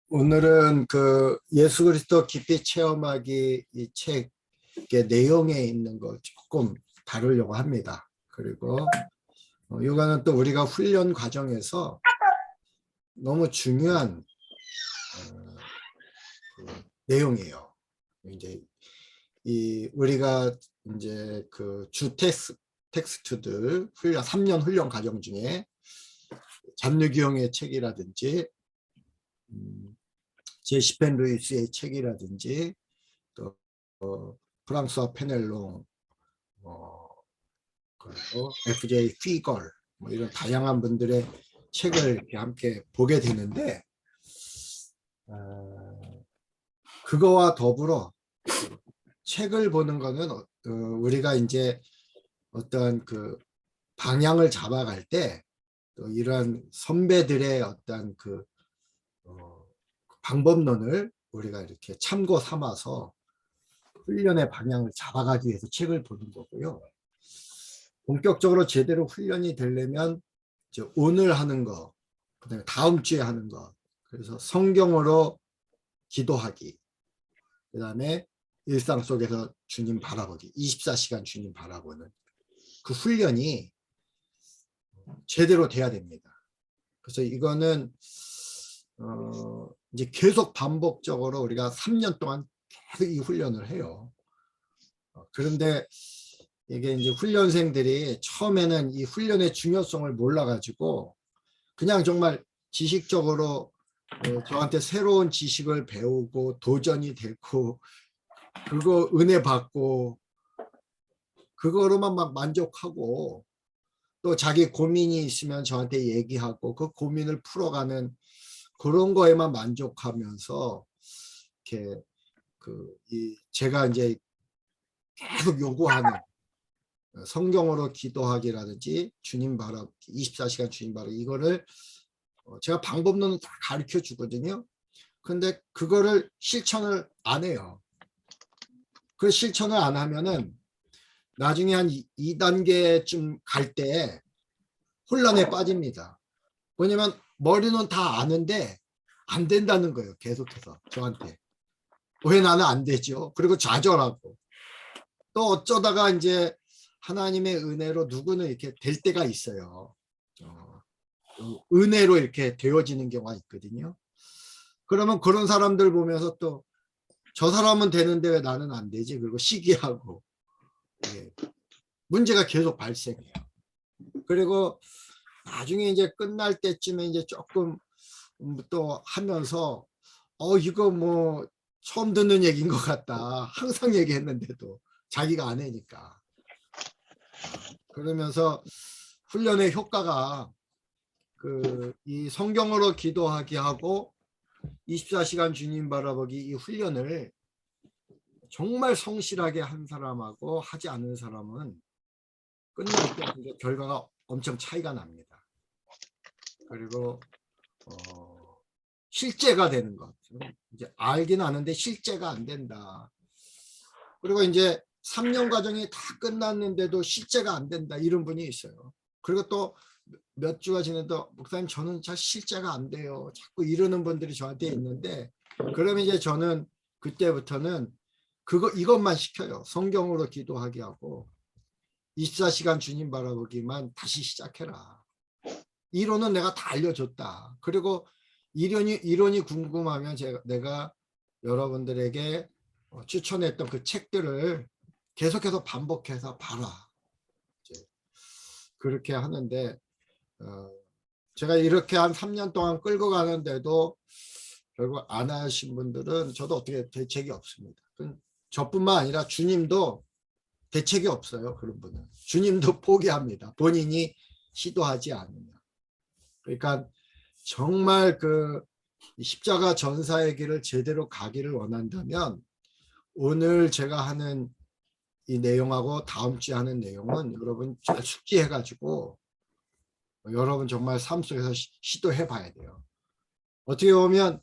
오늘은 그 예수 그리스도 깊이 체험하기 이 책의 내용에 있는 거 조금 다루려고 합니다. 그리고 이거는 또 우리가 훈련 과정에서 너무 중요한 그 내용이에요. 이제 우리가 이제 그 주 텍스트들 훈련 3년 훈련 과정 중에 잔류기용의 책이라든지 제시펜 루이스의 책이라든지 또 프랑스와 페넬롱 그리고 FJ 피걸 뭐 이런 다양한 분들의 책을 이렇게 함께 보게 되는데 그거와 더불어 책을 보는 거는 우리가 이제 어떤 그 방향을 잡아갈 때 또 이런 선배들의 어떤 그 방법론을 우리가 이렇게 참고 삼아서 훈련의 방향을 잡아가기 위해서 책을 보는 거고요. 본격적으로 제대로 훈련이 되려면 이제 오늘 하는 거, 그다음에 다음 주에 하는 거, 그래서 성경으로 기도하기, 그다음에 일상 속에서 주님 바라보기, 24시간 주님 바라보는 그 훈련이 제대로 돼야 됩니다. 그래서 이거는 이제 계속 반복적으로 우리가 3년 동안 계속 이 훈련을 해요. 그런데 이게 이제 훈련생들이 처음에는 이 훈련의 중요성을 몰라가지고 그냥 정말 지식적으로 저한테 새로운 지식을 배우고 도전이 되고 그거 은혜 받고 그거로만 막 만족하고 또 자기 고민이 있으면 저한테 얘기하고 그 고민을 풀어가는 그런 거에만 만족하면서 이렇게 제가 이제 계속 요구하는 성경으로 기도하기라든지 주님 바라보기 24시간 주님 바라보기 이거를 제가 방법론은 다 가르쳐 주거든요. 근데 그거를 실천을 안 해요. 그 실천을 안 하면은 나중에 한 2단계쯤 갈 때 혼란에 빠집니다. 왜냐면 머리는 다 아는데 안 된다는 거예요. 계속해서 저한테. 왜 나는 안 되죠? 그리고 좌절하고 또 어쩌다가 이제 하나님의 은혜로 누구는 이렇게 될 때가 있어요. 은혜로 이렇게 되어지는 경우가 있거든요. 그러면 그런 사람들 보면서 또 저 사람은 되는데 왜 나는 안 되지? 그리고 시기하고 예. 문제가 계속 발생해요. 그리고 나중에 이제 끝날 때쯤에 이제 조금 또 하면서 이거 뭐 처음 듣는 얘기인 것 같다. 항상 얘기했는데도 자기가 안 해니까. 그러면서 훈련의 효과가 이 성경으로 기도하기 하고 24시간 주님 바라보기 이 훈련을 정말 성실하게 한 사람하고 하지 않은 사람은 끝날 때 결과가 엄청 차이가 납니다. 그리고 실제가 되는 것. 이제 알긴 아는데 실제가 안 된다. 그리고 이제 3년 과정이 다 끝났는데도 실제가 안 된다. 이런 분이 있어요. 그리고 또 몇 주가 지나도 목사님 저는 잘 실제가 안 돼요. 자꾸 이러는 분들이 저한테 있는데 그러면 이제 저는 그때부터는 이것만 시켜요. 성경으로 기도하게 하고 24시간 주님 바라보기만 다시 시작해라. 이론은 내가 다 알려줬다. 그리고 이론이 궁금하면 내가 여러분들에게 추천했던 그 책들을 계속해서 반복해서 봐라. 그렇게 하는데 제가 이렇게 한 3년 동안 끌고 가는데도 결국 안 하신 분들은 저도 어떻게 대책이 없습니다. 저뿐만 아니라 주님도 대책이 없어요. 그런 분은. 주님도 포기합니다. 본인이 시도하지 않으면. 그러니까 정말 십자가 전사의 길을 제대로 가기를 원한다면 오늘 제가 하는 이 내용하고 다음 주에 하는 내용은 여러분 잘 숙지해 가지고 여러분 정말 삶 속에서 시도해 봐야 돼요. 어떻게 보면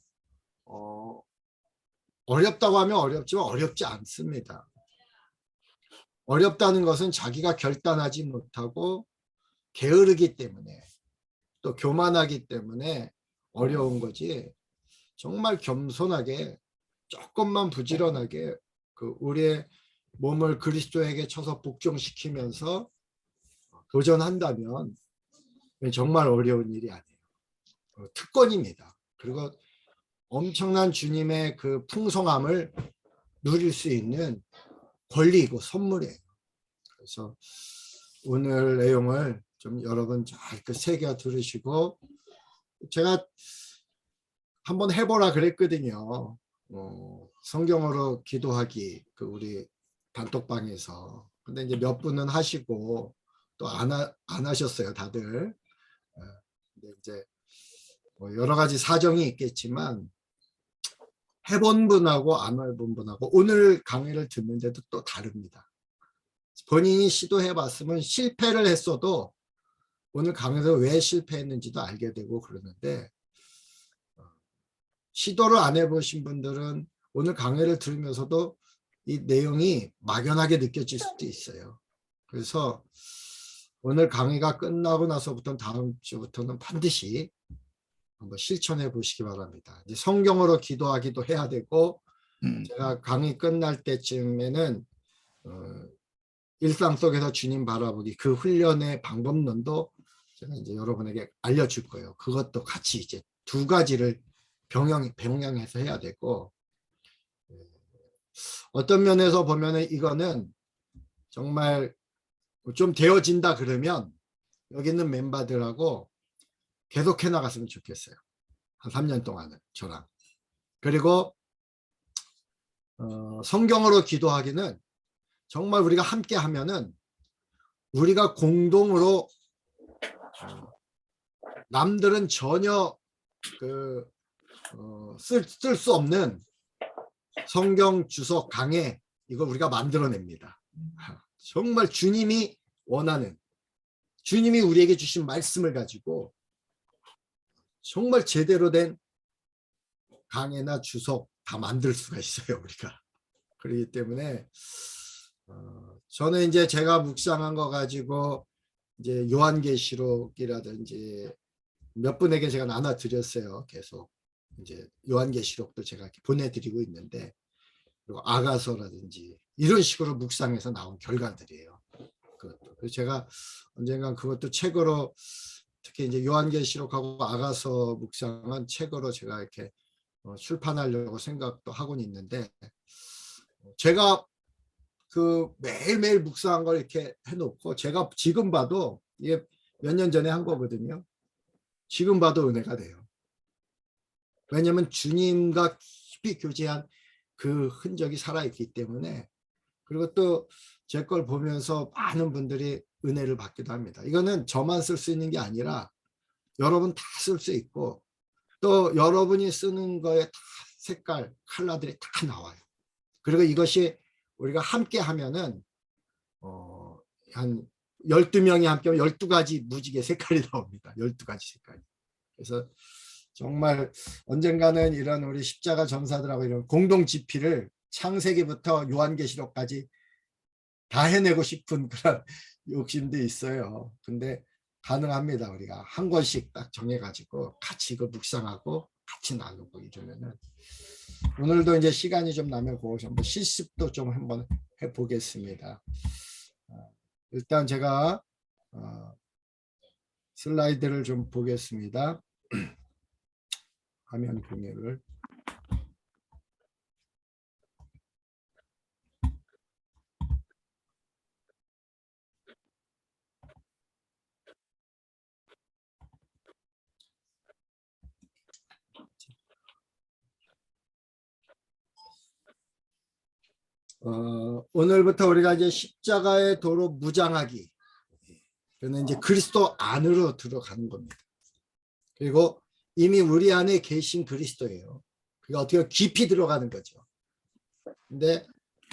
어렵다고 하면 어렵지만 어렵지 않습니다. 어렵다는 것은 자기가 결단하지 못하고 게으르기 때문에 또 교만하기 때문에 어려운 거지. 정말 겸손하게 조금만 부지런하게 그 우리의 몸을 그리스도에게 쳐서 복종시키면서 도전한다면 정말 어려운 일이 아니에요. 특권입니다. 그리고 엄청난 주님의 그 풍성함을 누릴 수 있는 권리이고 선물이에요. 그래서 오늘 내용을 좀 여러분 잘 그 새겨 들으시고, 제가 한번 해보라 그랬거든요. 성경으로 기도하기, 그 우리 단톡방에서. 근데 이제 몇 분은 하시고 또 안 하셨어요, 다들. 근데 이제 뭐 여러 가지 사정이 있겠지만 해본 분하고 안 해본 분하고 오늘 강의를 듣는데도 또 다릅니다. 본인이 시도해 봤으면 실패를 했어도 오늘 강의에서 왜 실패했는지도 알게 되고 그러는데, 시도를 안 해보신 분들은 오늘 강의를 들으면서도 이 내용이 막연하게 느껴질 수도 있어요. 그래서 오늘 강의가 끝나고 나서부터 다음 주부터는 반드시 한번 실천해 보시기 바랍니다. 이제 성경으로 기도하기도 해야 되고, 제가 강의 끝날 때쯤에는 일상 속에서 주님 바라보기 그 훈련의 방법론도 제가 이제 여러분에게 알려줄 거예요. 그것도 같이 이제 두 가지를 병행해서 해야 되고, 어떤 면에서 보면은 이거는 정말 좀 되어진다 그러면 여기 있는 멤버들하고 계속해 나갔으면 좋겠어요. 한 3년 동안은 저랑. 그리고 성경으로 기도하기는 정말 우리가 함께 하면은 우리가 공동으로 남들은 전혀 쓸 수 없는 성경 주석 강해, 이거 우리가 만들어냅니다. 정말 주님이 원하는, 주님이 우리에게 주신 말씀을 가지고 정말 제대로 된 강해나 주석 다 만들 수가 있어요, 우리가. 그렇기 때문에 저는 이제 제가 묵상한 거 가지고 이제 요한계시록이라든지 몇 분에게 제가 나눠 드렸어요. 계속 이제 요한계시록도 제가 보내드리고 있는데, 그리고 아가서라든지 이런 식으로 묵상해서 나온 결과들이에요. 그것도. 그래서 제가 언젠간 그것도 책으로, 특히 이제 요한계시록하고 아가서 묵상은 책으로 제가 이렇게 출판하려고 생각도 하고는 있는데, 제가 그 매일매일 묵상한 걸 이렇게 해놓고 제가 지금 봐도 이게 몇 년 전에 한 거거든요. 지금 봐도 은혜가 돼요. 왜냐하면 주님과 깊이 교제한 그 흔적이 살아있기 때문에. 그리고 또 제 걸 보면서 많은 분들이 은혜를 받기도 합니다. 이거는 저만 쓸 수 있는 게 아니라 여러분 다 쓸 수 있고, 또 여러분이 쓰는 거에 다 색깔, 컬러들이 다 나와요. 그리고 이것이 우리가 함께 하면은 한 12명이 함께 하면 12가지 무지개 색깔이 나옵니다. 12가지 색깔이. 그래서 정말 언젠가는 이런 우리 십자가 전사들하고 이런 공동 집필을 창세기부터 요한계시록까지 다 해내고 싶은 그런 욕심도 있어요. 근데 가능합니다. 우리가 한 권씩 딱 정해가지고 같이 이거 묵상하고 같이 나누고 이러면은. 오늘도 이제 시간이 좀 나면 그것이 한번 실습도 좀 한번 해보겠습니다. 일단 제가 슬라이드를 좀 보겠습니다. 화면 공유를. 오늘부터 우리가 이제 십자가의 도로 무장하기, 그는 이제 그리스도 안으로 들어가는 겁니다. 그리고 이미 우리 안에 계신 그리스도예요. 그게 어떻게 깊이 들어가는 거죠. 근데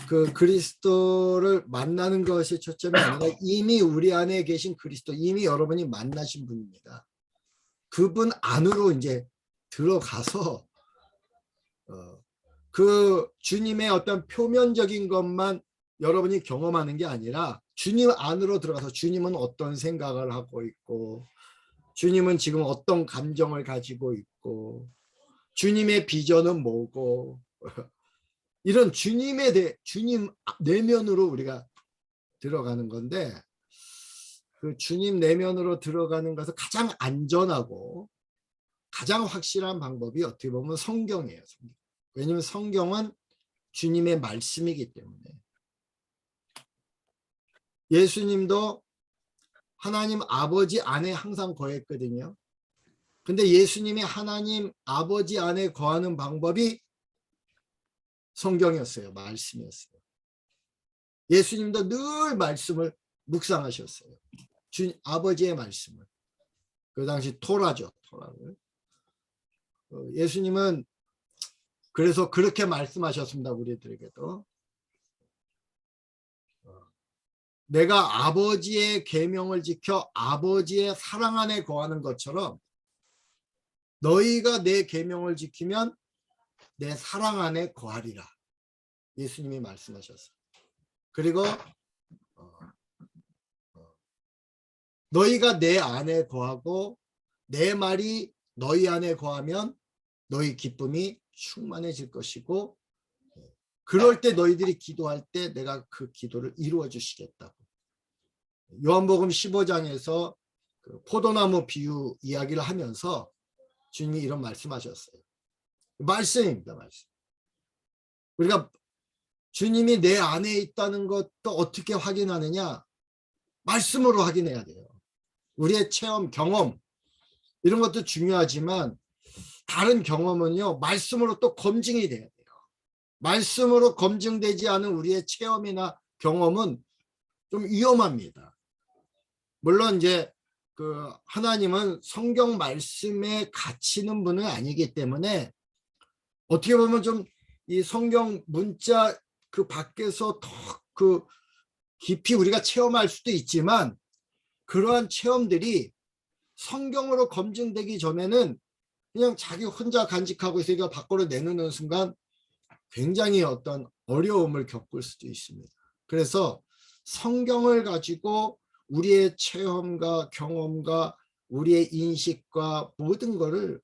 그 그리스도를 만나는 것이 초점이 아니라 이미 우리 안에 계신 그리스도, 이미 여러분이 만나신 분입니다. 그분 안으로 이제 들어가서 그 주님의 어떤 표면적인 것만 여러분이 경험하는 게 아니라 주님 안으로 들어가서 주님은 어떤 생각을 하고 있고, 주님은 지금 어떤 감정을 가지고 있고, 주님의 비전은 뭐고, 이런 주님에 대해 주님 내면으로 우리가 들어가는 건데, 그 주님 내면으로 들어가는 것은 가장 안전하고 가장 확실한 방법이 어떻게 보면 성경이에요. 성경. 왜냐하면 성경은 주님의 말씀이기 때문에. 예수님도 하나님 아버지 안에 항상 거했거든요. 근데 예수님이 하나님 아버지 안에 거하는 방법이 성경이었어요. 말씀이었어요. 예수님도 늘 말씀을 묵상하셨어요. 아버지의 말씀을. 그 당시 토라죠. 토라를. 예수님은 그래서 그렇게 말씀하셨습니다. 우리들에게도. 내가 아버지의 계명을 지켜 아버지의 사랑 안에 거하는 것처럼 너희가 내 계명을 지키면 내 사랑 안에 거하리라. 예수님이 말씀하셨어요. 그리고 너희가 내 안에 거하고 내 말이 너희 안에 거하면 너희 기쁨이 충만해질 것이고, 그럴 때 너희들이 기도할 때 내가 그 기도를 이루어 주시겠다고. 요한복음 15장에서 그 포도나무 비유 이야기를 하면서 주님이 이런 말씀하셨어요. 말씀입니다. 말씀. 우리가 주님이 내 안에 있다는 것도 어떻게 확인하느냐? 말씀으로 확인해야 돼요. 우리의 체험, 경험 이런 것도 중요하지만 다른 경험은요, 말씀으로 또 검증이 돼야 돼요. 말씀으로 검증되지 않은 우리의 체험이나 경험은 좀 위험합니다. 물론 이제 그 하나님은 성경 말씀에 갇히는 분은 아니기 때문에 어떻게 보면 좀 이 성경 문자 그 밖에서 더 그 깊이 우리가 체험할 수도 있지만, 그러한 체험들이 성경으로 검증되기 전에는 그냥 자기 혼자 간직하고 있으니까 밖으로 내놓는 순간 굉장히 어떤 어려움을 겪을 수도 있습니다. 그래서 성경을 가지고 우리의 체험과 경험과 우리의 인식과 모든 거를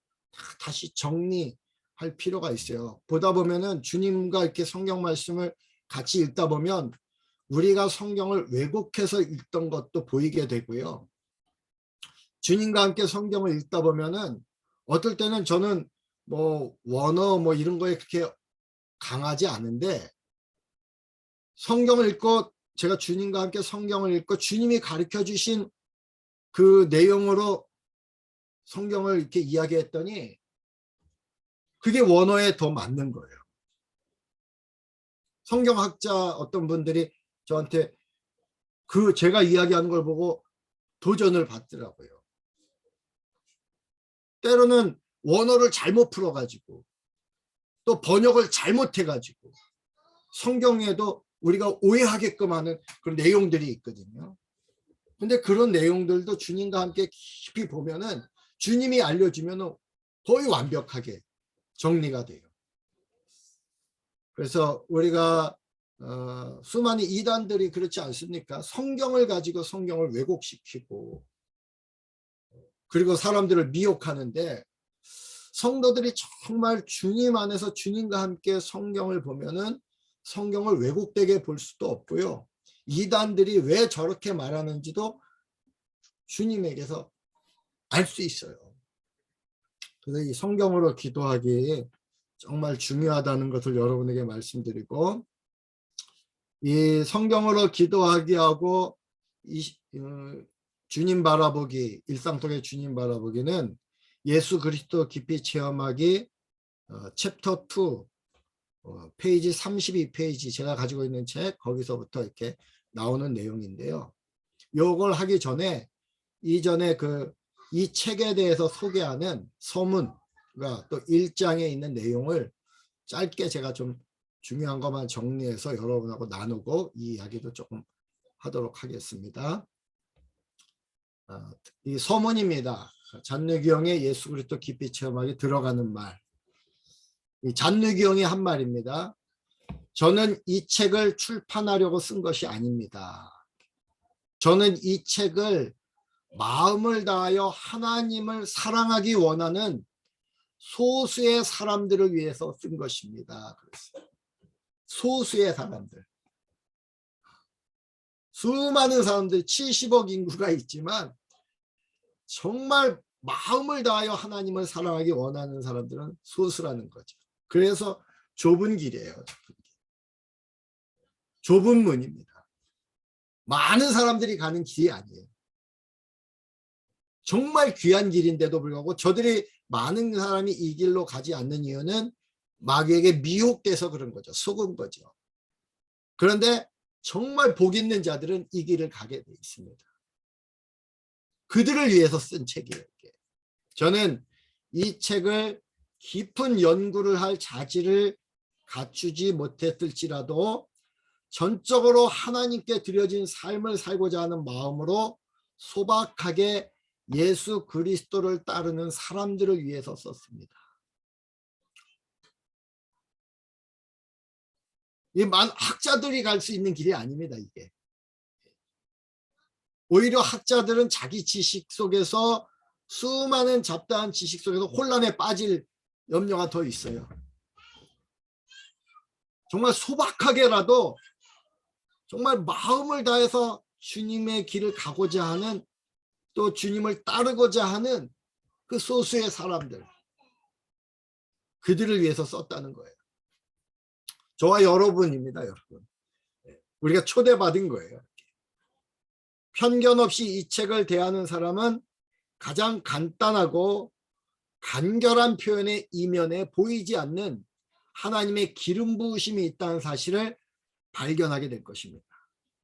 다시 정리할 필요가 있어요. 보다 보면은 주님과 이렇게 성경 말씀을 같이 읽다 보면 우리가 성경을 왜곡해서 읽던 것도 보이게 되고요. 주님과 함께 성경을 읽다 보면은 어떨 때는 저는 뭐 원어 뭐 이런 거에 그렇게 강하지 않은데, 성경을 읽고 제가 주님과 함께 성경을 읽고 주님이 가르쳐 주신 그 내용으로 성경을 이렇게 이야기했더니 그게 원어에 더 맞는 거예요. 성경학자 어떤 분들이 저한테 그 제가 이야기하는 걸 보고 도전을 받더라고요. 때로는 원어를 잘못 풀어가지고 또 번역을 잘못해가지고 성경에도 우리가 오해하게끔 하는 그런 내용들이 있거든요. 근데 그런 내용들도 주님과 함께 깊이 보면은 주님이 알려주면 거의 완벽하게 정리가 돼요. 그래서 우리가 수많은 이단들이 그렇지 않습니까? 성경을 가지고 성경을 왜곡시키고 그리고 사람들을 미혹하는데, 성도들이 정말 주님 안에서 주님과 함께 성경을 보면은 성경을 왜곡되게 볼 수도 없고요. 이단들이 왜 저렇게 말하는지도 주님에게서 알 수 있어요. 그래서 이 성경으로 기도하기 정말 중요하다는 것을 여러분에게 말씀드리고, 이 성경으로 기도하기하고 주님 바라보기, 일상통의 주님 바라보기는 예수 그리스도 깊이 체험하기 챕터 2 페이지 32페이지 제가 가지고 있는 책 거기서부터 이렇게 나오는 내용인데요. 요걸 하기 전에 이전에 이 책에 대해서 소개하는 서문과 또 1장에 있는 내용을 짧게 제가 좀 중요한 것만 정리해서 여러분하고 나누고 이 이야기도 조금 하도록 하겠습니다. 이 서문입니다. 잔누기용의 예수 그리스도 깊이 체험하기 들어가는 말. 이 잔누기용이 한 말입니다. 저는 이 책을 출판하려고 쓴 것이 아닙니다. 저는 이 책을 마음을 다하여 하나님을 사랑하기 원하는 소수의 사람들을 위해서 쓴 것입니다. 소수의 사람들. 수많은 사람들, 70억 인구가 있지만 정말 마음을 다하여 하나님을 사랑하기 원하는 사람들은 소수라는 거죠. 그래서 좁은 길이에요. 좁은 문입니다. 많은 사람들이 가는 길이 아니에요. 정말 귀한 길인데도 불구하고 저들이 많은 사람이 이 길로 가지 않는 이유는 마귀에게 미혹돼서 그런 거죠. 속은 거죠. 그런데 정말 복 있는 자들은 이 길을 가게 돼 있습니다. 그들을 위해서 쓴 책이에요. 저는 이 책을 깊은 연구를 할 자질을 갖추지 못했을지라도 전적으로 하나님께 드려진 삶을 살고자 하는 마음으로 소박하게 예수 그리스도를 따르는 사람들을 위해서 썼습니다. 이 학자들이 갈 수 있는 길이 아닙니다. 이게 오히려 학자들은 자기 지식 속에서 수많은 잡다한 지식 속에서 혼란에 빠질 염려가 더 있어요. 정말 소박하게라도 정말 마음을 다해서 주님의 길을 가고자 하는, 또 주님을 따르고자 하는 그 소수의 사람들, 그들을 위해서 썼다는 거예요. 저와 여러분입니다. 여러분, 우리가 초대받은 거예요. 편견 없이 이 책을 대하는 사람은 가장 간단하고 간결한 표현의 이면에 보이지 않는 하나님의 기름 부으심이 있다는 사실을 발견하게 될 것입니다.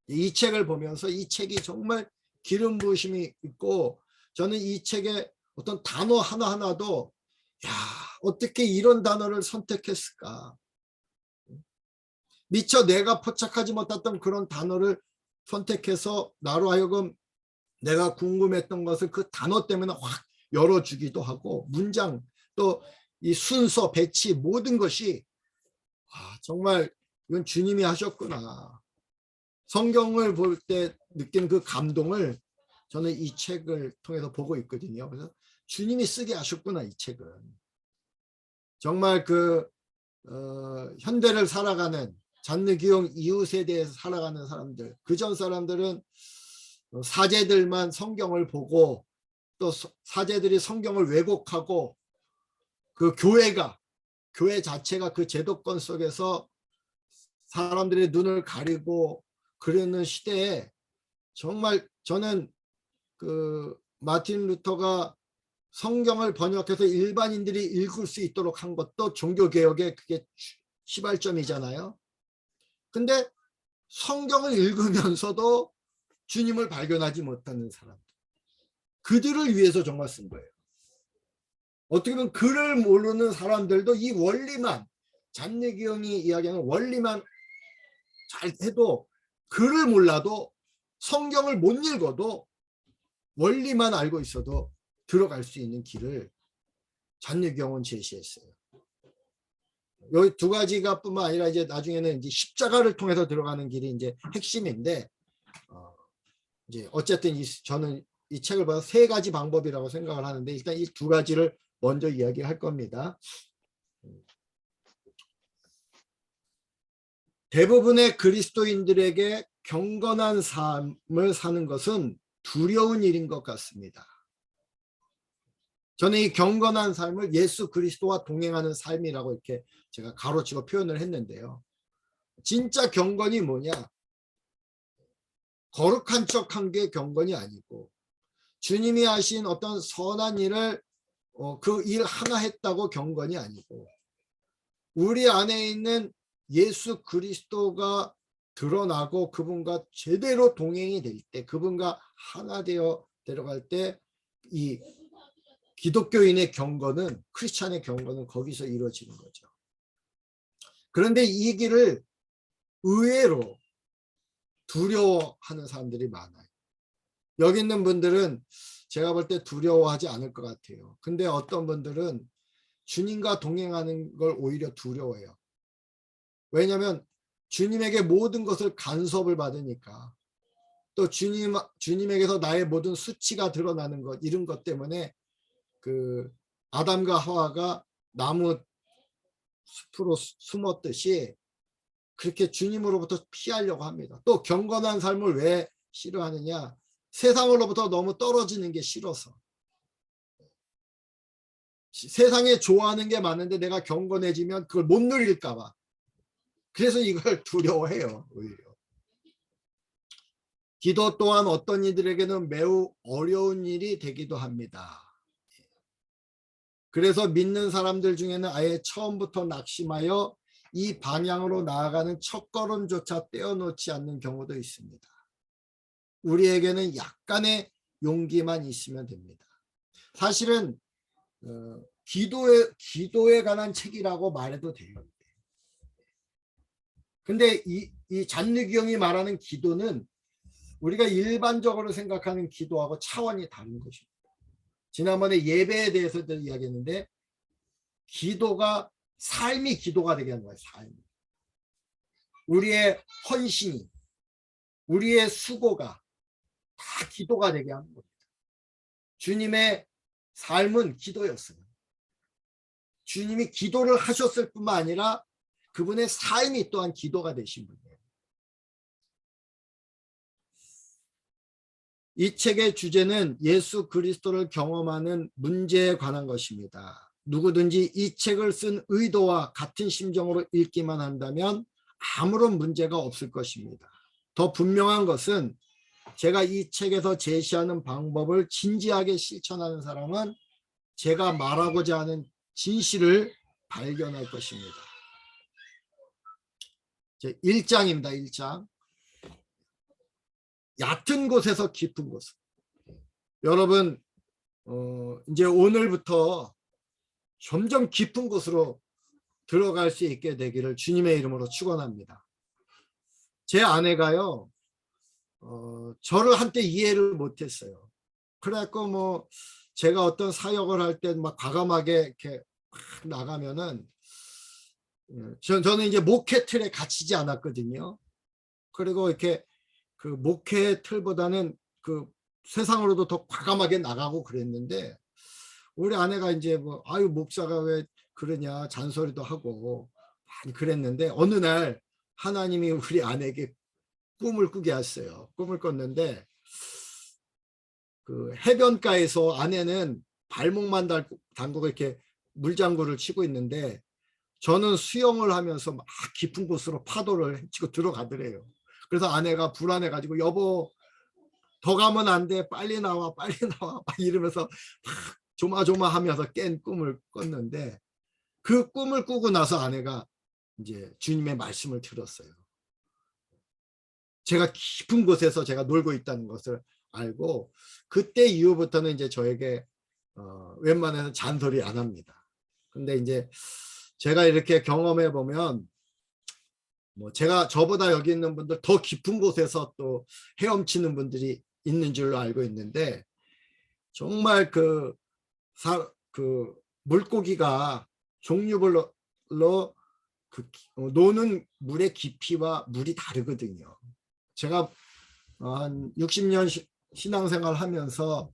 이 책을 보면서 이 책이 정말 기름 부으심이 있고, 저는 이 책의 어떤 단어 하나하나도 야, 어떻게 이런 단어를 선택했을까, 미처 내가 포착하지 못했던 그런 단어를 선택해서 나로 하여금 내가 궁금했던 것을 그 단어 때문에 확 열어주기도 하고, 문장, 또 이 순서, 배치, 모든 것이 정말 이건 주님이 하셨구나. 성경을 볼 때 느낀 그 감동을 저는 이 책을 통해서 보고 있거든요. 그래서 주님이 쓰게 하셨구나, 이 책은. 정말 현대를 살아가는 잔느귀용 이후 세대에서 살아가는 사람들, 그전 사람들은 사제들만 성경을 보고, 또 사제들이 성경을 왜곡하고, 그 교회 자체가 그 제도권 속에서 사람들의 눈을 가리고 그러는 시대에, 정말 저는 마틴 루터가 성경을 번역해서 일반인들이 읽을 수 있도록 한 것도 종교개혁의 그게 시발점이잖아요. 근데 성경을 읽으면서도 주님을 발견하지 못하는 사람들, 그들을 위해서 정말 쓴 거예요. 어떻게 보면 글을 모르는 사람들도 이 원리만, 잔느귀용이 이야기하는 원리만 잘 해도, 글을 몰라도 성경을 못 읽어도 원리만 알고 있어도 들어갈 수 있는 길을 잔느귀용은 제시했어요. 여기 두 가지가 뿐만 아니라 이제 나중에는 이제 십자가를 통해서 들어가는 길이 이제 핵심인데, 이제 어쨌든 저는 이 책을 봐서 세 가지 방법이라고 생각을 하는데, 일단 이 두 가지를 먼저 이야기할 겁니다. 대부분의 그리스도인들에게 경건한 삶을 사는 것은 두려운 일인 것 같습니다. 저는 이 경건한 삶을 예수 그리스도와 동행하는 삶이라고 이렇게 제가 가로치고 표현을 했는데요. 진짜 경건이 뭐냐? 거룩한 척한 게 경건이 아니고, 주님이 하신 어떤 선한 일을 그 일 하나 했다고 경건이 아니고, 우리 안에 있는 예수 그리스도가 드러나고 그분과 제대로 동행이 될 때, 그분과 하나 되어 들어갈 때, 이 기독교인의 경건은, 크리스찬의 경건은 거기서 이루어지는 거죠. 그런데 이 길을 의외로 두려워하는 사람들이 많아요. 여기 있는 분들은 제가 볼 때 두려워하지 않을 것 같아요. 근데 어떤 분들은 주님과 동행하는 걸 오히려 두려워해요. 왜냐하면 주님에게 모든 것을 간섭을 받으니까. 또 주님에게서 나의 모든 수치가 드러나는 것, 이런 것 때문에 그 아담과 하와가 나무 숲으로 숨었듯이 그렇게 주님으로부터 피하려고 합니다. 또 경건한 삶을 왜 싫어하느냐? 세상으로부터 너무 떨어지는 게 싫어서. 세상에 좋아하는 게 많은데 내가 경건해지면 그걸 못 누릴까 봐. 그래서 이걸 두려워해요. 오히려. 기도 또한 어떤 이들에게는 매우 어려운 일이 되기도 합니다. 그래서 믿는 사람들 중에는 아예 처음부터 낙심하여 이 방향으로 나아가는 첫걸음조차 떼어놓지 않는 경우도 있습니다. 우리에게는 약간의 용기만 있으면 됩니다. 사실은 기도에 관한 책이라고 말해도 돼요. 근데 이 잔느귀영이 말하는 기도는 우리가 일반적으로 생각하는 기도하고 차원이 다른 것입니다. 지난번에 예배에 대해서도 이야기했는데 기도가 삶이 기도가 되게 하는 거예요. 삶이. 우리의 헌신이, 우리의 수고가 다 기도가 되게 하는 겁니다. 주님의 삶은 기도였어요. 주님이 기도를 하셨을 뿐만 아니라 그분의 삶이 또한 기도가 되신 분이에요. 이 책의 주제는 예수 그리스도를 경험하는 문제에 관한 것입니다. 누구든지 이 책을 쓴 의도와 같은 심정으로 읽기만 한다면 아무런 문제가 없을 것입니다. 더 분명한 것은 제가 이 책에서 제시하는 방법을 진지하게 실천하는 사람은 제가 말하고자 하는 진실을 발견할 것입니다. 1장입니다. 1장. 얕은 곳에서 깊은 곳. 여러분 이제 오늘부터 점점 깊은 곳으로 들어갈 수 있게 되기를 주님의 이름으로 축원합니다. 제 아내가요 저를 한때 이해를 못했어요. 그래갖고 뭐 제가 어떤 사역을 할 때 막 과감하게 이렇게 막 나가면은 저는 이제 목회 틀에 갇히지 않았거든요. 그리고 이렇게 그 목회 틀보다는 그 세상으로도 더 과감하게 나가고 그랬는데 우리 아내가 이제 뭐 아유 목사가 왜 그러냐 잔소리도 하고 많이 그랬는데 어느 날 하나님이 우리 아내에게 꿈을 꾸게 했어요. 꿈을 꿨는데 그 해변가에서 아내는 발목만 담그고 이렇게 물장구를 치고 있는데 저는 수영을 하면서 막 깊은 곳으로 파도를 헤치고 들어가더래요. 그래서 아내가 불안해가지고 여보 더 가면 안 돼 빨리 나와 빨리 나와 막 이러면서 막 조마조마하면서 깬 꿈을 꿨는데 그 꿈을 꾸고 나서 아내가 이제 주님의 말씀을 들었어요. 제가 깊은 곳에서 제가 놀고 있다는 것을 알고 그때 이후부터는 이제 저에게 웬만해서 잔소리 안 합니다. 근데 이제 제가 이렇게 경험해 보면 뭐 제가 저보다 여기 있는 분들 더 깊은 곳에서 또 헤엄치는 분들이 있는 줄로 알고 있는데 정말 그 물고기가 종류별로 노는 물의 깊이와 물이 다르거든요. 제가 한 60년 신앙생활 하면서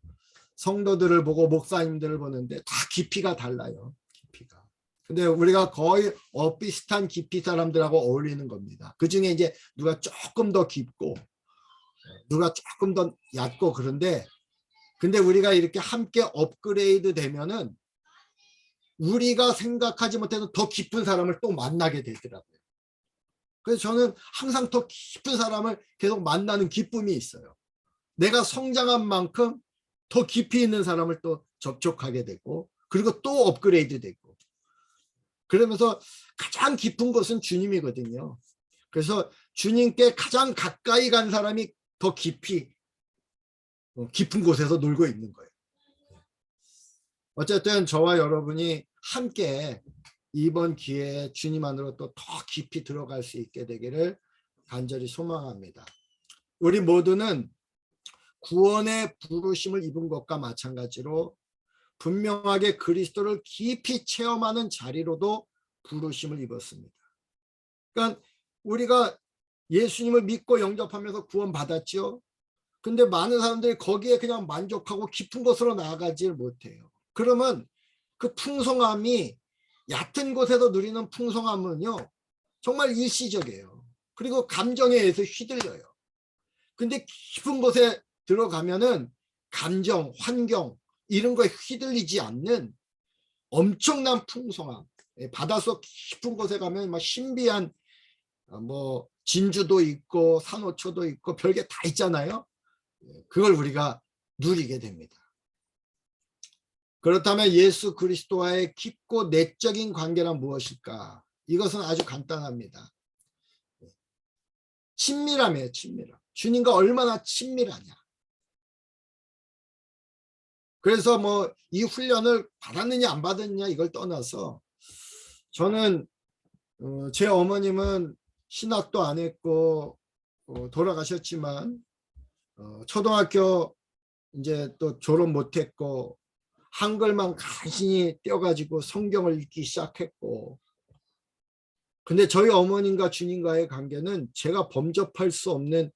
성도들을 보고 목사님들을 보는데 다 깊이가 달라요. 깊이가. 근데 우리가 거의 비슷한 깊이 사람들하고 어울리는 겁니다. 그중에 이제 누가 조금 더 깊고 누가 조금 더 얕고 그런데 근데 우리가 이렇게 함께 업그레이드 되면은 우리가 생각하지 못해도 더 깊은 사람을 또 만나게 되더라고요. 그래서 저는 항상 더 깊은 사람을 계속 만나는 기쁨이 있어요. 내가 성장한 만큼 더 깊이 있는 사람을 또 접촉하게 되고 그리고 또 업그레이드 되고 그러면서 가장 깊은 곳은 주님이거든요. 그래서 주님께 가장 가까이 간 사람이 더 깊은 곳에서 놀고 있는 거예요. 어쨌든 저와 여러분이 함께 이번 기회에 주님 안으로 또 더 깊이 들어갈 수 있게 되기를 간절히 소망합니다. 우리 모두는 구원의 부르심을 입은 것과 마찬가지로 분명하게 그리스도를 깊이 체험하는 자리로도 부르심을 입었습니다. 그러니까 우리가 예수님을 믿고 영접하면서 구원받았죠. 근데 많은 사람들이 거기에 그냥 만족하고 깊은 곳으로 나아가지 못해요. 그러면 그 풍성함이 얕은 곳에서 누리는 풍성함은요, 정말 일시적이에요. 그리고 감정에 의해서 휘둘려요. 근데 깊은 곳에 들어가면은 감정, 환경 이런 거에 휘둘리지 않는 엄청난 풍성함. 바닷속 깊은 곳에 가면 막 신비한 뭐 진주도 있고 산호초도 있고 별게 다 있잖아요. 그걸 우리가 누리게 됩니다. 그렇다면 예수 그리스도와의 깊고 내적인 관계란 무엇일까? 이것은 아주 간단합니다. 친밀함이에요. 친밀함. 주님과 얼마나 친밀하냐. 그래서 뭐 이 훈련을 받았느냐 안 받았느냐 이걸 떠나서 저는 제 어머님은 신학도 안 했고 돌아가셨지만 초등학교 이제 또 졸업 못했고 한글만 간신히 떼어가지고 성경을 읽기 시작했고, 근데 저희 어머님과 주님과의 관계는 제가 범접할 수 없는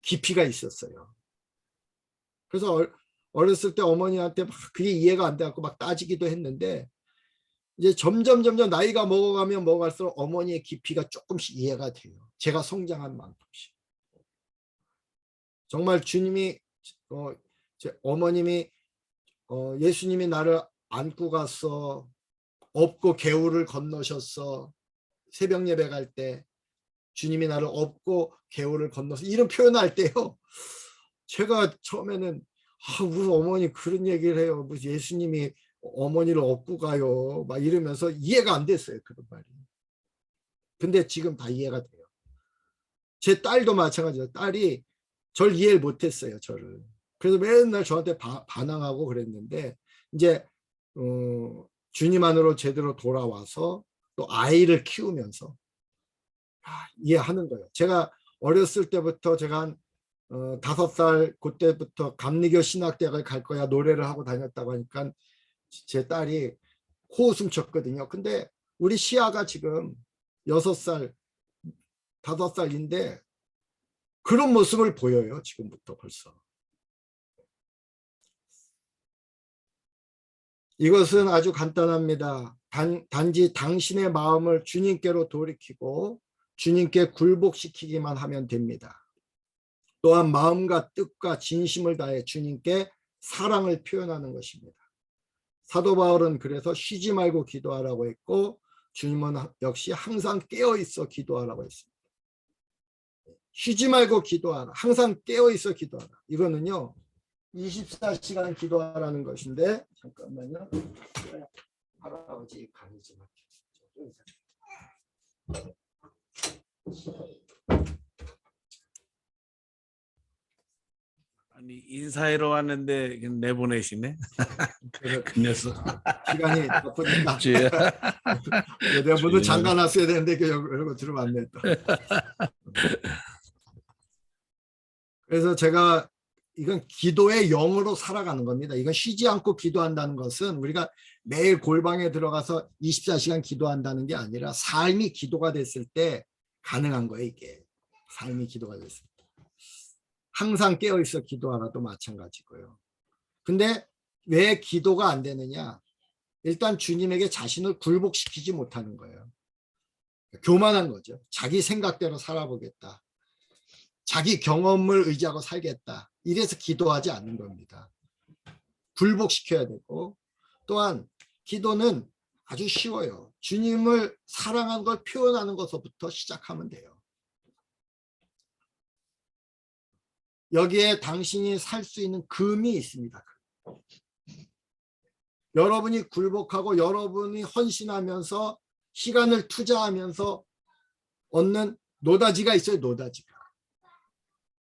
깊이가 있었어요. 그래서 어렸을 때 어머니한테 막 그게 이해가 안 돼갖고 막 따지기도 했는데, 이제 점점 나이가 먹어가면 먹어갈수록 어머니의 깊이가 조금씩 이해가 돼요. 제가 성장한 만큼씩. 정말 주님이 제 어머님이 예수님이 나를 안고 갔어. 업고 개울을 건너셨어. 새벽 예배 갈 때 주님이 나를 업고 개울을 건너서 이런 표현할 때요. 제가 처음에는 우리 어머니 그런 얘기를 해요. 무슨 예수님이 어머니를 업고 가요. 막 이러면서 이해가 안 됐어요. 그런 말이. 근데 지금 다 이해가 돼요. 제 딸도 마찬가지예요. 딸이 저를 이해를 못했어요. 저를. 그래서 맨날 저한테 반항하고 그랬는데 이제 주님 안으로 제대로 돌아와서 또 아이를 키우면서 이해하는 거예요. 제가 어렸을 때부터 제가 한 5살 그때부터 감리교 신학대학을 갈 거야 노래를 하고 다녔다고 하니까 제 딸이 코웃음 쳤거든요. 근데 우리 시아가 지금 6살, 5살인데 그런 모습을 보여요. 지금부터 벌써. 이것은 아주 간단합니다. 단지 당신의 마음을 주님께로 돌이키고 주님께 굴복시키기만 하면 됩니다. 또한 마음과 뜻과 진심을 다해 주님께 사랑을 표현하는 것입니다. 사도 바울은 그래서 쉬지 말고 기도하라고 했고 주님은 역시 항상 깨어있어 기도하라고 했습니다. 쉬지 말고 기도하라. 항상 깨어있어 기도하라. 이거는요. 24시간 기도하라는 것인데 잠깐만요. 할아버지 가리지 마. 아니 인사하러 왔는데 내보내시네. 그 녀석. 시간이 바쁘니까. 주여. 내가 모두 잠가놨어야 되는데 이런 거 들어왔네 또. 그래서 제가 이건 기도의 영으로 살아가는 겁니다. 이건 쉬지 않고 기도한다는 것은 우리가 매일 골방에 들어가서 24시간 기도한다는 게 아니라 삶이 기도가 됐을 때 가능한 거예요. 이게 삶이 기도가 됐을 때 항상 깨어있어 기도하라도 마찬가지고요. 근데 왜 기도가 안 되느냐? 일단 주님에게 자신을 굴복시키지 못하는 거예요. 교만한 거죠. 자기 생각대로 살아보겠다. 자기 경험을 의지하고 살겠다. 이래서 기도하지 않는 겁니다. 굴복시켜야 되고, 또한 기도는 아주 쉬워요. 주님을 사랑하는 걸 표현하는 것부터 시작하면 돼요. 여기에 당신이 살 수 있는 금이 있습니다. 여러분이 굴복하고 여러분이 헌신하면서 시간을 투자하면서 얻는 노다지가 있어요. 노다지가.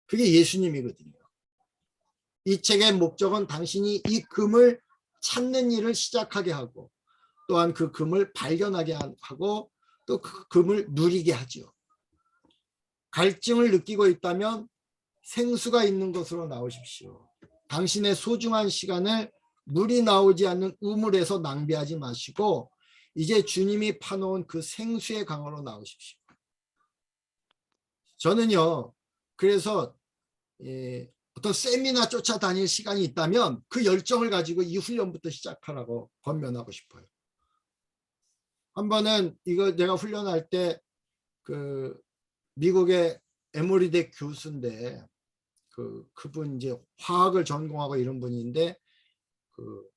그게 예수님이거든요. 이 책의 목적은 당신이 이 금을 찾는 일을 시작하게 하고 또한 그 금을 발견하게 하고 또 그 금을 누리게 하죠. 갈증을 느끼고 있다면 생수가 있는 곳으로 나오십시오. 당신의 소중한 시간을 물이 나오지 않는 우물에서 낭비하지 마시고 이제 주님이 파놓은 그 생수의 강으로 나오십시오. 저는요. 그래서 어떤 세미나 쫓아다닐 시간이 있다면 그 열정을 가지고 이 훈련부터 시작하라고 권면하고 싶어요. 한 번은 이거 내가 훈련할 때 그 미국의 에모리대 교수인데 그분 이제 화학을 전공하고 이런 분인데 그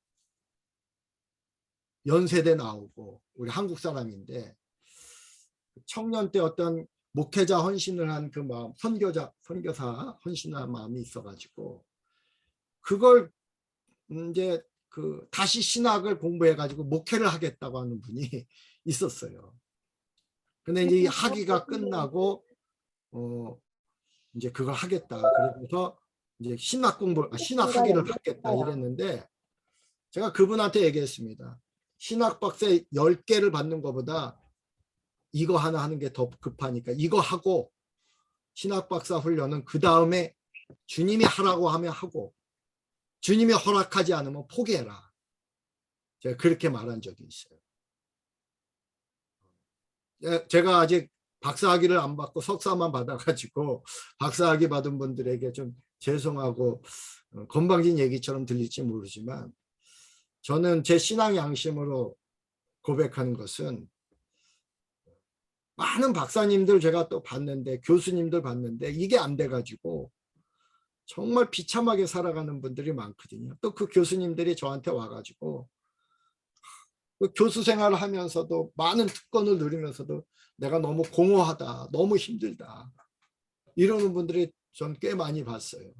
연세대 나오고 우리 한국 사람인데 청년 때 어떤 목회자 헌신을 한 그 마음, 선교사 헌신을 한 마음이 있어가지고 그걸 이제 그 다시 신학을 공부해가지고 목회를 하겠다고 하는 분이 있었어요. 근데 이제 이 학위가 끝나고 이제 그걸 하겠다. 그래서 이제 신학 학위를 받겠다 이랬는데 제가 그분한테 얘기했습니다. 신학 박사 10개를 받는 것보다 이거 하나 하는 게 더 급하니까 이거 하고 신학 박사 훈련은 그 다음에 주님이 하라고 하면 하고 주님이 허락하지 않으면 포기해라. 제가 그렇게 말한 적이 있어요. 제가 아직 박사학위를 안 받고 석사만 받아가지고 박사학위 받은 분들에게 좀 죄송하고 건방진 얘기처럼 들릴지 모르지만 저는 제 신앙 양심으로 고백하는 것은 많은 박사님들 제가 또 봤는데 교수님들 봤는데 이게 안 돼가지고 정말 비참하게 살아가는 분들이 많거든요. 또 그 교수님들이 저한테 와가지고 그 교수 생활을 하면서도 많은 특권을 누리면서도 내가 너무 공허하다, 너무 힘들다 이러는 분들이 전 꽤 많이 봤어요.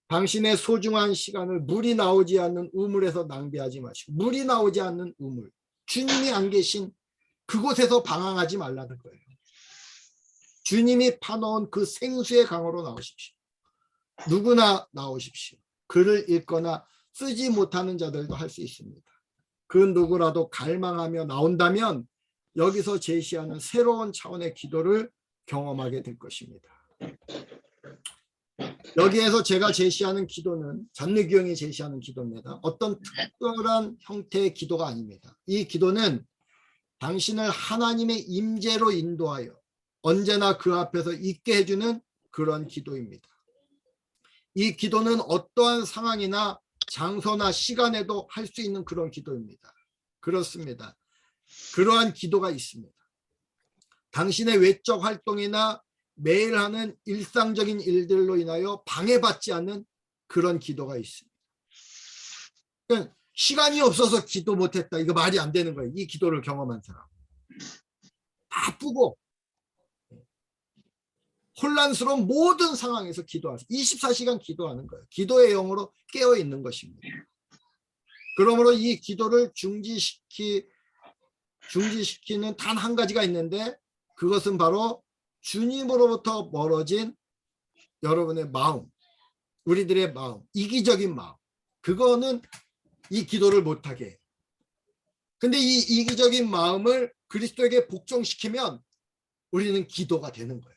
당신의 소중한 시간을 물이 나오지 않는 우물에서 낭비하지 마시고 물이 나오지 않는 우물, 주님이 안 계신 그곳에서 방황하지 말라는 거예요. 주님이 파놓은 그 생수의 강으로 나오십시오. 누구나 나오십시오. 글을 읽거나 쓰지 못하는 자들도 할 수 있습니다. 그 누구라도 갈망하며 나온다면 여기서 제시하는 새로운 차원의 기도를 경험하게 될 것입니다. 여기에서 제가 제시하는 기도는 잔느귀형이 제시하는 기도입니다. 어떤 특별한 형태의 기도가 아닙니다. 이 기도는 당신을 하나님의 임재로 인도하여 언제나 그 앞에서 있게 해주는 그런 기도입니다. 이 기도는 어떠한 상황이나 장소나 시간에도 할 수 있는 그런 기도입니다. 그렇습니다. 그러한 기도가 있습니다. 당신의 외적 활동이나 매일 하는 일상적인 일들로 인하여 방해받지 않는 그런 기도가 있습니다. 그러니까 시간이 없어서 기도 못했다. 이거 말이 안 되는 거예요. 이 기도를 경험한 사람. 바쁘고 혼란스러운 모든 상황에서 기도하세요. 24시간 기도하는 거예요. 기도의 영으로 깨어있는 것입니다. 그러므로 이 기도를 중지시키는 단 한 가지가 있는데 그것은 바로 주님으로부터 멀어진 여러분의 마음, 우리들의 마음, 이기적인 마음. 그거는 이 기도를 못하게 해요. 근데 이 이기적인 마음을 그리스도에게 복종시키면 우리는 기도가 되는 거예요.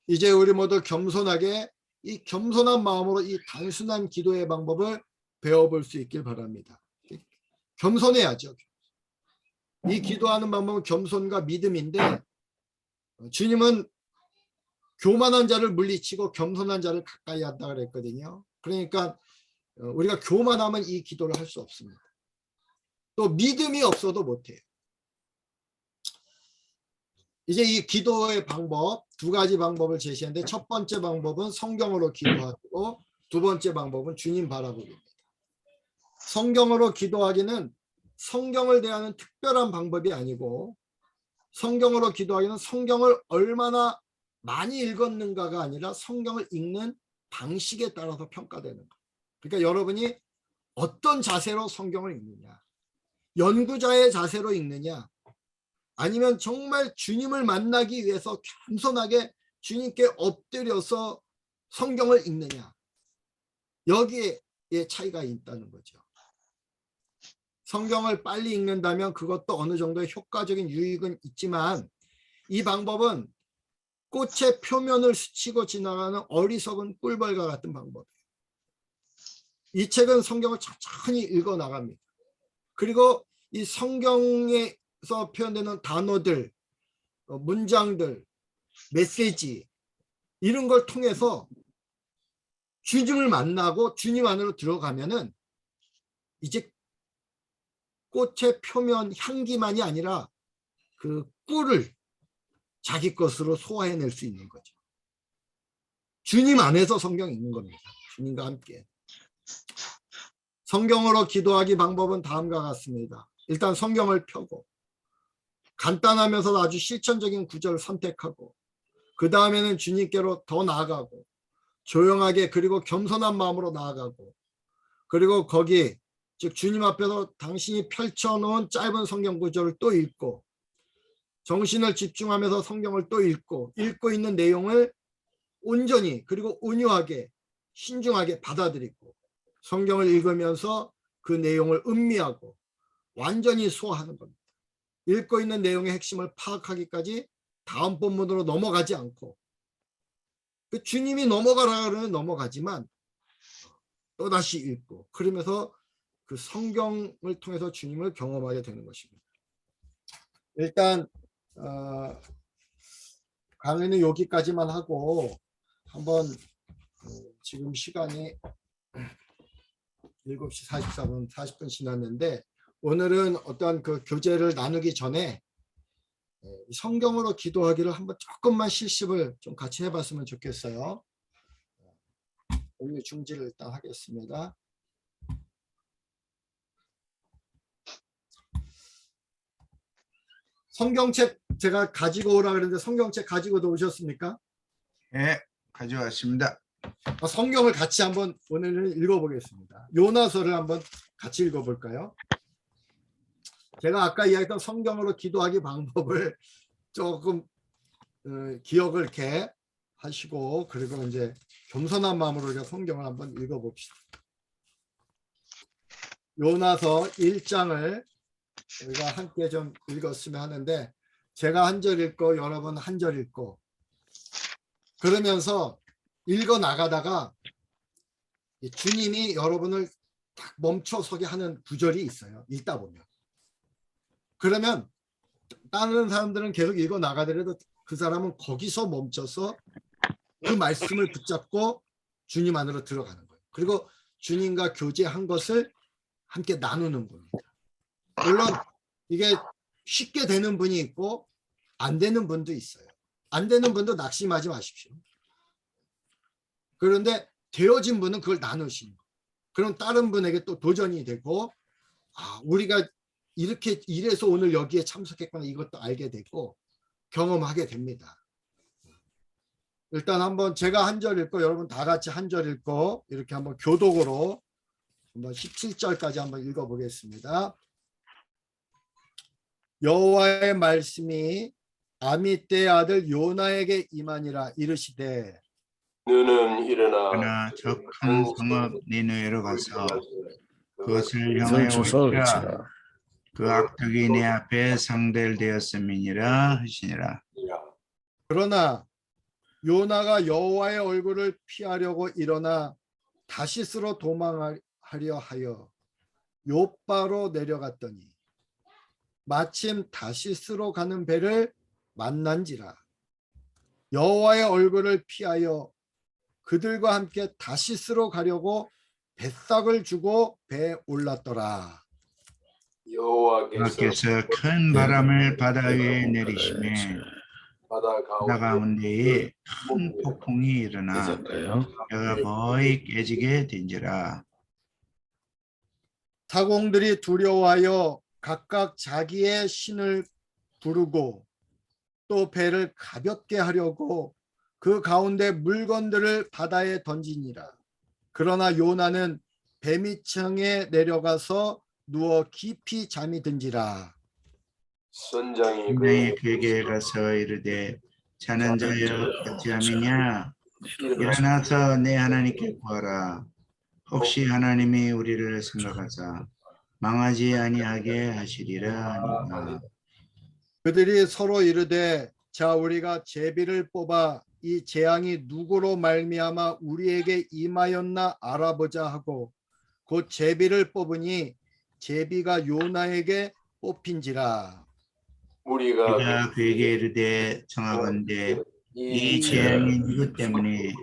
이제 우리 모두 겸손하게 이 겸손한 마음으로 이 단순한 기도의 방법을 배워볼 수 있길 바랍니다. 겸손해야죠. 이 기도하는 방법은 겸손과 믿음인데 주님은 교만한 자를 물리치고 겸손한 자를 가까이 한다 그랬거든요. 그러니까 우리가 교만하면 이 기도를 할 수 없습니다. 또 믿음이 없어도 못해요. 이제 이 기도의 방법 두 가지 방법을 제시하는데 첫 번째 방법은 성경으로 기도하고 두 번째 방법은 주님 바라보기입니다. 성경으로 기도하기는 성경을 대하는 특별한 방법이 아니고 성경으로 기도하기는 성경을 얼마나 많이 읽었는가가 아니라 성경을 읽는 방식에 따라서 평가되는 거예요. 그러니까 여러분이 어떤 자세로 성경을 읽느냐, 연구자의 자세로 읽느냐, 아니면 정말 주님을 만나기 위해서 겸손하게 주님께 엎드려서 성경을 읽느냐, 여기에 차이가 있다는 거죠. 성경을 빨리 읽는다면 그것도 어느 정도의 효과적인 유익은 있지만 이 방법은 꽃의 표면을 스치고 지나가는 어리석은 꿀벌과 같은 방법이에요. 이 책은 성경을 천천히 읽어 나갑니다. 그리고 이 성경에서 표현되는 단어들, 문장들, 메시지 이런 걸 통해서 주님을 만나고 주님 안으로 들어가면은 이제 꽃의 표면 향기만이 아니라 그 꿀을 자기 것으로 소화해낼 수 있는 거죠. 주님 안에서 성경 읽는 겁니다. 주님과 함께. 성경으로 기도하기 방법은 다음과 같습니다. 일단 성경을 펴고 간단하면서도 아주 실천적인 구절을 선택하고 그 다음에는 주님께로 더 나아가고 조용하게 그리고 겸손한 마음으로 나아가고 그리고 거기 즉 주님 앞에서 당신이 펼쳐놓은 짧은 성경 구절을 또 읽고 정신을 집중하면서 성경을 또 읽고 있는 내용을 온전히 그리고 온유하게 신중하게 받아들이고 성경을 읽으면서 그 내용을 음미하고 완전히 소화하는 겁니다. 읽고 있는 내용의 핵심을 파악하기까지 다음 본문으로 넘어가지 않고 그 주님이 넘어가라 그러면 넘어가지만 또다시 읽고 그러면서 그 성경을 통해서 주님을 경험하게 되는 것입니다. 일단 강의는 여기까지만 하고 한번 지금 시간이 7시 44분 40분 지났는데 오늘은 어떤 그 교재를 나누기 전에 성경으로 기도하기를 한번 조금만 실습을 좀 같이 해봤으면 좋겠어요. 공유 중지를 일단 하겠습니다. 성경책 제가 가지고 오라 그랬는데 성경책 가지고도 오셨습니까? 네, 가져왔습니다. 성경을 같이 한번 오늘은 읽어보겠습니다. 요나서를 한번 같이 읽어볼까요? 제가 아까 이야기했던 성경으로 기도하기 방법을 조금 기억을 이렇게 하시고 그리고 이제 겸손한 마음으로 우리가 성경을 한번 읽어봅시다. 요나서 1장을 우리가 함께 좀 읽었으면 하는데 제가 한 절 읽고 여러분 한 절 읽고 그러면서 읽어 나가다가 주님이 여러분을 딱 멈춰서게 하는 구절이 있어요. 읽다 보면. 그러면 다른 사람들은 계속 읽어 나가더라도 그 사람은 거기서 멈춰서 그 말씀을 붙잡고 주님 안으로 들어가는 거예요. 그리고 주님과 교제한 것을 함께 나누는 겁니다. 물론 이게 쉽게 되는 분이 있고 안 되는 분도 있어요. 안 되는 분도 낙심하지 마십시오. 그런데 되어진 분은 그걸 나누시는 거예요. 그럼 다른 분에게 또 도전이 되고 우리가 이렇게 이래서 오늘 여기에 참석했구나 이것도 알게 되고 경험하게 됩니다. 일단 한번 제가 한 절 읽고 여러분 다 같이 한 절 읽고 이렇게 한번 교독으로 한번 17절까지 한번 읽어보겠습니다. 여호와의 말씀이 아미떼의 아들 요나에게 임하니라 이르시되 너는 일어나 그러나 저 큰 성읍 니느웨로 가서 그것을 향하여 주소 외치라. 외치라. 그 악독이 내 앞에 상대되었음이니라 하시니라. 그러나 요나가 여호와의 얼굴을 피하려고 일어나 다시스로 도망하려 하여 요바로 내려갔더니 마침 다시스로 가는 배를 만난지라. 여호와의 얼굴을 피하여 그들과 함께 다시스로 가려고 뱃삭을 주고 배에 올랐더라. 여호와께서 큰 바람을 바다 위에 내리시매 바다 가운데에 큰 폭풍이 일어나 배가 거의 깨지게 된지라. 사공들이 두려워하여 각각 자기의 신을 부르고 또 배를 가볍게 하려고 그 가운데 물건들을 바다에 던지니라. 그러나 요나는 배 밑층에 내려가서 누워 깊이 잠이 든지라. 선장이 그에게 가서 이르되 자는 자여 어찌함이냐 일어나서 내 하나님께 구하라. 혹시 하나님이 우리를 생각하사 망하지 아니하게 하시리라 하니라. 그들이 서로 이르되 자 우리가 제비를 뽑아 이 재앙이 누구로 말미암아 우리에게 임하였나 알아보자 하고 곧 제비를 뽑으니 제비가 요나에게 뽑힌지라. 우리가 그가 그에게 이르되 청하건대 이 재앙이 누구 때문에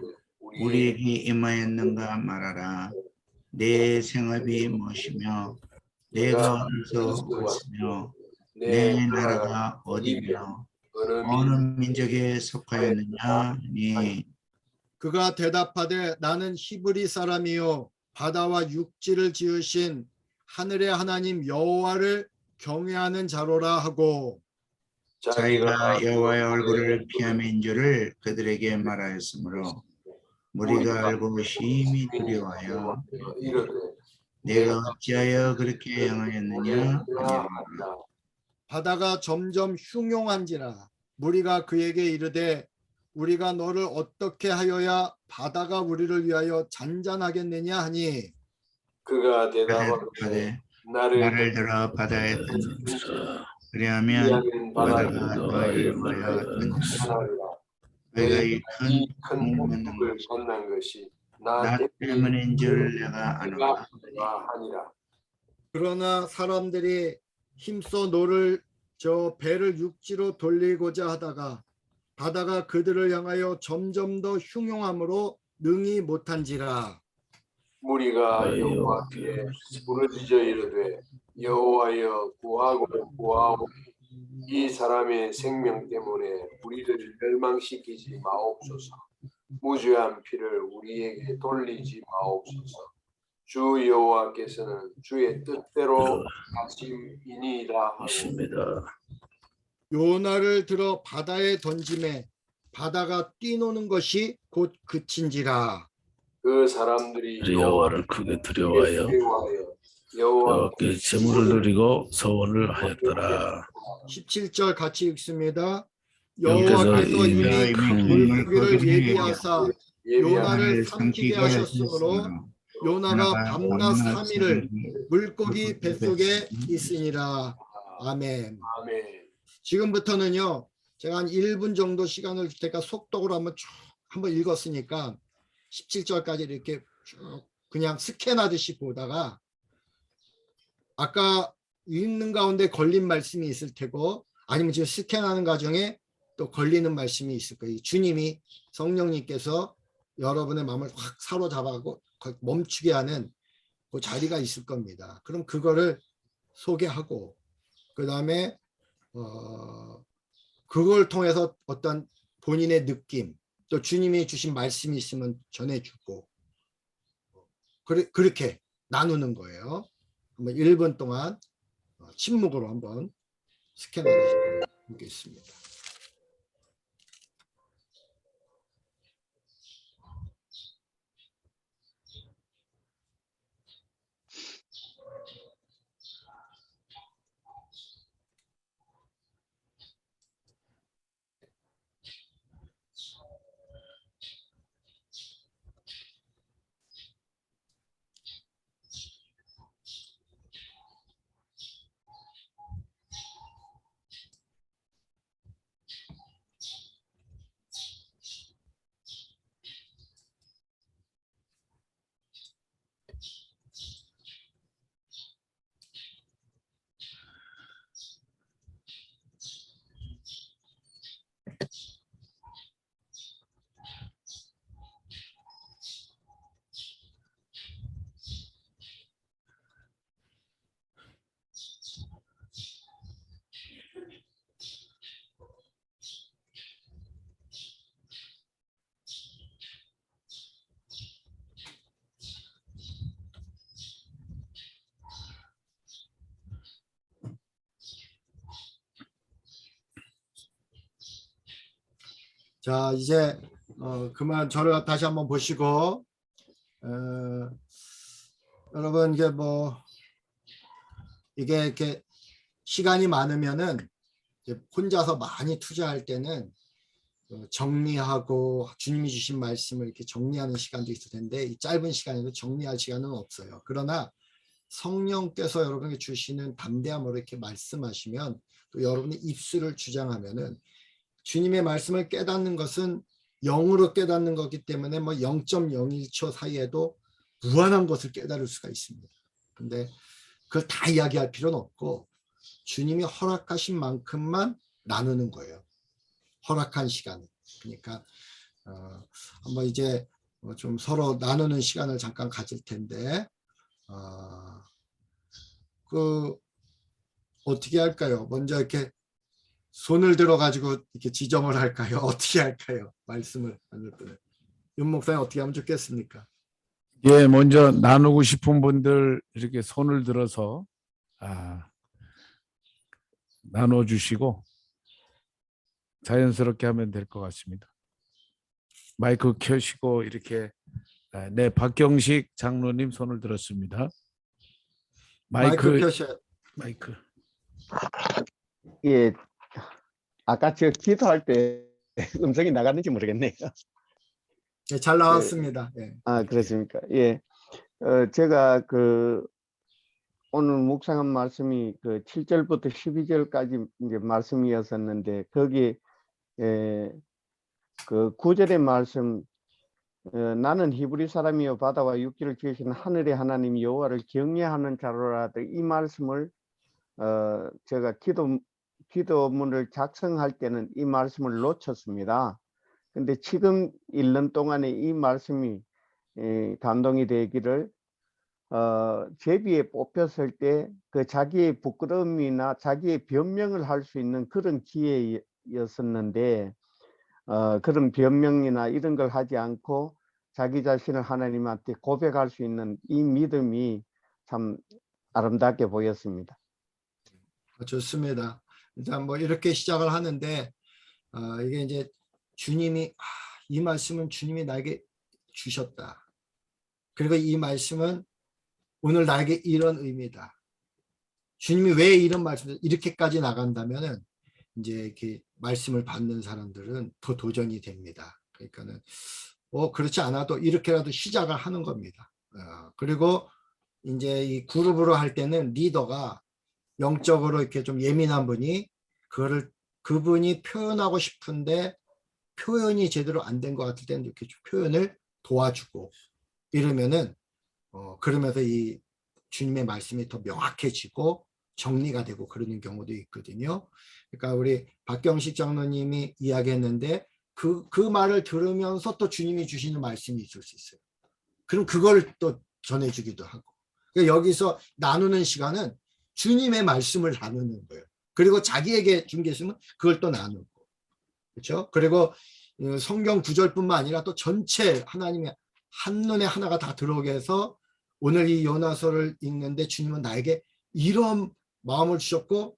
우리에게 임하였는가 말하라. 내 생업이 무엇이며 내가 어디서 왔으며 내 나라가 어디며 어느 민족에 속하였느냐 하니 그가 대답하되 나는 히브리 사람이요 바다와 육지를 지으신 하늘의 하나님 여호와를 경외하는 자로라 하고 자기가 여호와의 얼굴을 피함인 줄을 그들에게 말하였으므로 우리가 알고 심히 두려워하여 이르되 내가 어찌하여 그렇게 행하였느냐 하니라. 바다가 점점 흉용한지라 무리가 그에게 이르되 우리가 너를 어떻게 하여야 바다가 우리를 위하여 잔잔하겠느냐 하니 그가 대답하되 대답하되 나를 들어 바다에 던지라. 그리하면 바다가 너희를 위하여 던지리라. 너희가 이 큰 복을 만난 것이 나 때문인 줄 내가 아노라. 하니라. 그러나 사람들이 힘써 노를 저 배를 육지로 돌리고자 하다가 바다가 그들을 향하여 점점 더 흉용함으로 능히 못한지라 무리가 여호와께 부르짖어 이르되 여호와여 구하고 이 사람의 생명 때문에 우리를 멸망시키지 마옵소서. 무죄한 피를 우리에게 돌리지 마옵소서. 주 여호와께서는 주의 뜻대로 하심이니이다 하고 요나를 들어 바다에 던짐에 바다가 뛰노는 것이 곧 그친지라 그 사람들이 여호와를 크게 두려워하여 여호와께 제물을 드리고 서원을 하였더라. 17절 같이 읽습니다. 여호와께서 여호와께서 이미 이미 큰 물고기를 예비하사 요나를 삼키게 삼키게 하셨으므로 하셨으므로 요나가 밤낮 3일을 물고기 물고기 뱃속에 있으니라. 아멘. 아멘. 지금부터는요. 제가 한 1분 정도 시간을 줄 테니까 속독으로 한번 읽었으니까 17절까지 이렇게 쭉 그냥 스캔하듯이 보다가 아까 읽는 가운데 걸린 말씀이 있을 테고 아니면 지금 스캔하는 과정에 또 걸리는 말씀이 있을 거예요. 주님이 성령님께서 여러분의 마음을 확 사로잡아고 멈추게 하는 그 자리가 있을 겁니다. 그럼 그거를 소개하고 그 다음에 그걸 통해서 어떤 본인의 느낌 또 주님이 주신 말씀이 있으면 전해주고 그렇게 나누는 거예요. 한번 1분 동안 침묵으로 한번 스캔하도록 하겠습니다. 자, 이제 그만 저를 다시 한번 보시고 여러분 이게 이렇게 시간이 많으면은 이제 혼자서 많이 투자할 때는 정리하고 주님이 주신 말씀을 이렇게 정리하는 시간도 있을 텐데 이 짧은 시간에도 정리할 시간은 없어요. 그러나 성령께서 여러분에게 주시는 담대함으로 이렇게 말씀하시면 또 여러분의 입술을 주장하면은 주님의 말씀을 깨닫는 것은 영으로 깨닫는 거기 때문에 0.01초 사이에도 무한한 것을 깨달을 수가 있습니다. 근데 그걸 다 이야기할 필요는 없고 주님이 허락하신 만큼만 나누는 거예요. 허락한 시간에. 그러니까 한번 이제 좀 서로 나누는 시간을 잠깐 가질 텐데 어떻게 할까요? 먼저 이렇게 손을 들어 가지고 이렇게 지정을 할까요? 어떻게 할까요? 말씀을 나눌 때. 윤 목사님 어떻게 하면 좋겠습니까? 예, 먼저 나누고 싶은 분들 이렇게 손을 들어서 나눠주시고 자연스럽게 하면 될 것 같습니다. 마이크 켜시고 이렇게 네, 박경식 장로님 손을 들었습니다. 마이크 마이크 켜셔. 마이크. 예, 아까 저 기도할 때 음성이 나갔는지 모르겠네요. 네, 잘 나왔습니다. 네. 아, 그렇습니까? 예, 제가 오늘 묵상한 말씀이 7절부터 12절까지 이제 말씀이었었는데 거기 그 9절의 말씀 나는 히브리 사람이요 바다와 육지를 지으신 하늘의 하나님 여호와를 경외하는 자로라 이 말씀을 제가 기도문을 작성할 때는 이 말씀을 놓쳤습니다. 근데 지금 1년 동안에 이 말씀이 감동이 되기를 제비에 뽑혔을 때 그 자기의 부끄러움이나 자기의 변명을 할 수 있는 그런 기회였었는데 그런 변명이나 이런 걸 하지 않고 자기 자신을 하나님한테 고백할 수 있는 이 믿음이 참 아름답게 보였습니다. 좋습니다. 일단 뭐 이렇게 시작을 하는데 이게 이제 주님이 이 말씀은 주님이 나에게 주셨다. 그리고 이 말씀은 오늘 나에게 이런 의미다. 주님이 왜 이런 말씀을 이렇게까지 나간다면은 이제 이렇게 말씀을 받는 사람들은 더 도전이 됩니다. 그러니까는 그렇지 않아도 이렇게라도 시작을 하는 겁니다. 그리고 이제 이 그룹으로 할 때는 리더가 영적으로 이렇게 좀 예민한 분이 그분이 표현하고 싶은데 표현이 제대로 안 된 것 같을 때는 이렇게 좀 표현을 도와주고 이러면은 그러면서 이 주님의 말씀이 더 명확해지고 정리가 되고 그러는 경우도 있거든요. 그러니까 우리 박경식 장로님이 이야기했는데 그 말을 들으면서 또 주님이 주시는 말씀이 있을 수 있어요. 그럼 그걸 또 전해주기도 하고. 그러니까 여기서 나누는 시간은 주님의 말씀을 나누는 거예요. 그리고 자기에게 준 게 있으면 그걸 또 나누고. 그렇죠? 그리고 성경 구절뿐만 아니라 또 전체 하나님의 한눈에 하나가 다 들어오게 해서 오늘 이 요나서를 읽는데 주님은 나에게 이런 마음을 주셨고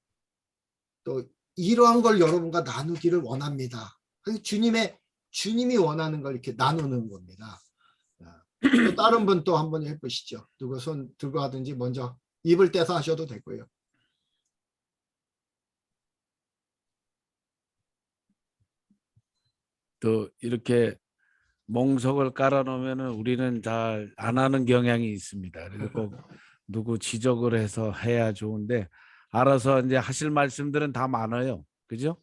또 이러한 걸 여러분과 나누기를 원합니다. 주님이 원하는 걸 이렇게 나누는 겁니다. 또 다른 분 또 한번 해보시죠. 누구 손 들고 하든지 먼저 입을 떼서 하셔도 되고요. 또 이렇게 몽석을 깔아놓으면은 우리는 잘 안 하는 경향이 있습니다. 그래서 꼭 누구 지적을 해서 해야 좋은데 알아서 이제 하실 말씀들은 다 많아요. 그죠?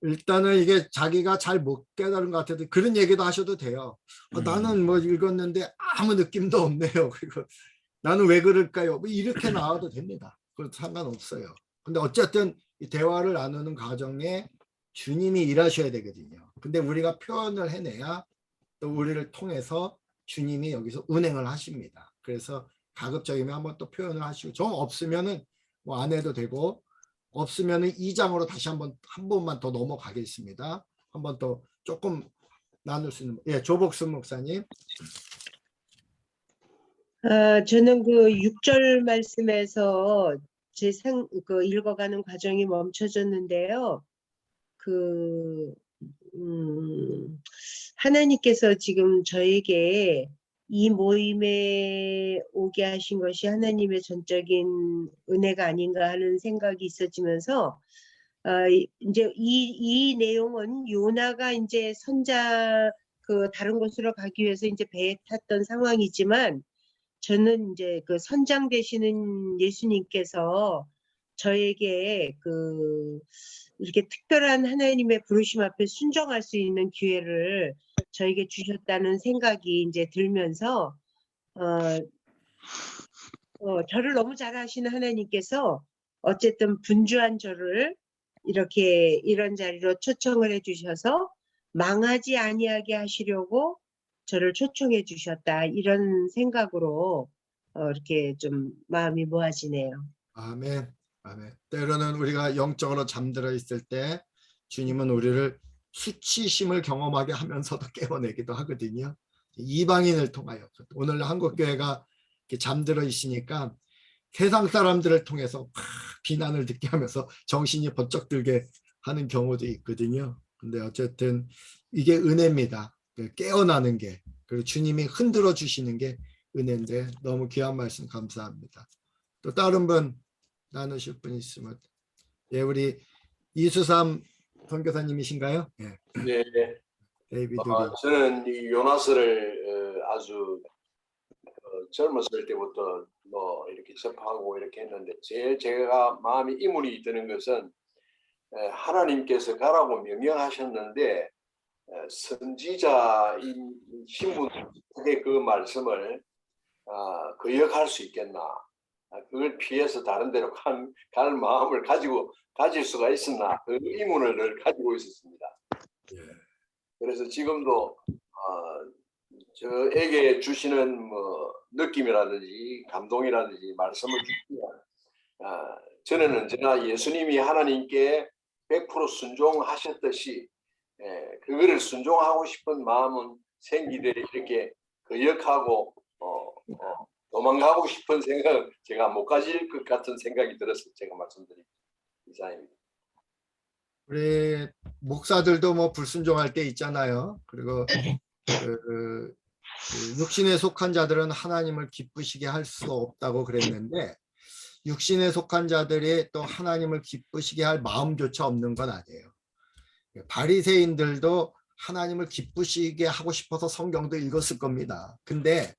일단은 이게 자기가 잘 못 깨달은 것 같아도 그런 얘기도 하셔도 돼요. 나는 뭐 읽었는데 아무 느낌도 없네요. 그리고 나는 왜 그럴까요? 뭐 이렇게 나와도 됩니다. 그것도 상관없어요. 근데 어쨌든 이 대화를 나누는 과정에 주님이 일하셔야 되거든요. 근데 우리가 표현을 해내야 또 우리를 통해서 주님이 여기서 운행을 하십니다. 그래서 가급적이면 한번 또 표현을 하시고 정 없으면은 뭐 안 해도 되고 없으면은 2장으로 다시 한 번만 더 넘어가겠습니다. 한번 더 조금 나눌 수 있는 조복순 목사님. 저는 그 6절 말씀에서 읽어가는 과정이 멈춰졌는데요. 하나님께서 지금 저에게 이 모임에 오게 하신 것이 하나님의 전적인 은혜가 아닌가 하는 생각이 있어지면서 이제 이 내용은 요나가 이제 선자 다른 곳으로 가기 위해서 이제 배에 탔던 상황이지만 저는 이제 그 선장 되시는 예수님께서 저에게 이렇게 특별한 하나님의 부르심 앞에 순종할 수 있는 기회를 저에게 주셨다는 생각이 이제 들면서 저를 너무 잘 아시는 하나님께서 어쨌든 분주한 저를 이렇게 이런 자리로 초청을 해주셔서 망하지 아니하게 하시려고 저를 초청해 주셨다. 이런 생각으로 이렇게 좀 마음이 모아지네요. 아멘. 아멘. 때로는 우리가 영적으로 잠들어 있을 때 주님은 우리를 수치심을 경험하게 하면서도 깨워내기도 하거든요. 이방인을 통하여. 오늘 한국교회가 이렇게 잠들어 있으니까 세상 사람들을 통해서 막 비난을 듣게 하면서 정신이 번쩍 들게 하는 경우도 있거든요. 근데 어쨌든 이게 은혜입니다. 깨어나는 게, 그리고 주님이 흔들어 주시는 게 은혜인데 너무 귀한 말씀 감사합니다. 또 다른 분 나누실 분 있으면, 예, 우리 이수삼 선교사님이신가요? 예, 네, 데이비드 리. 저는 이 요나스를 아주 젊었을 때부터 뭐 이렇게 접하고 이렇게 했는데 제일 제가 마음이 이물이 드는 것은 하나님께서 가라고 명령하셨는데 선지자인 신분에게 그 말씀을 거역할 수 있겠나? 그걸 피해서 다른 데로 갈 마음을 가질 수가 있었나? 그 의문을 늘 가지고 있었습니다. 그래서 지금도 저에게 주시는 뭐 느낌이라든지 감동이라든지 말씀을 주시면 저는 언제나 예수님이 하나님께 100% 순종하셨듯이 그거를 순종하고 싶은 마음은 생기되 이렇게 거역하고 도망가고 싶은 생각 제가 못 가질 것 같은 생각이 들어서 제가 말씀드린 이상입니다. 우리 목사들도 뭐 불순종할 때 있잖아요. 그리고 그 육신에 속한 자들은 하나님을 기쁘시게 할 수 없다고 그랬는데 육신에 속한 자들이 또 하나님을 기쁘시게 할 마음조차 없는 건 아니에요. 바리새인들도 하나님을 기쁘시게 하고 싶어서 성경도 읽었을 겁니다. 근데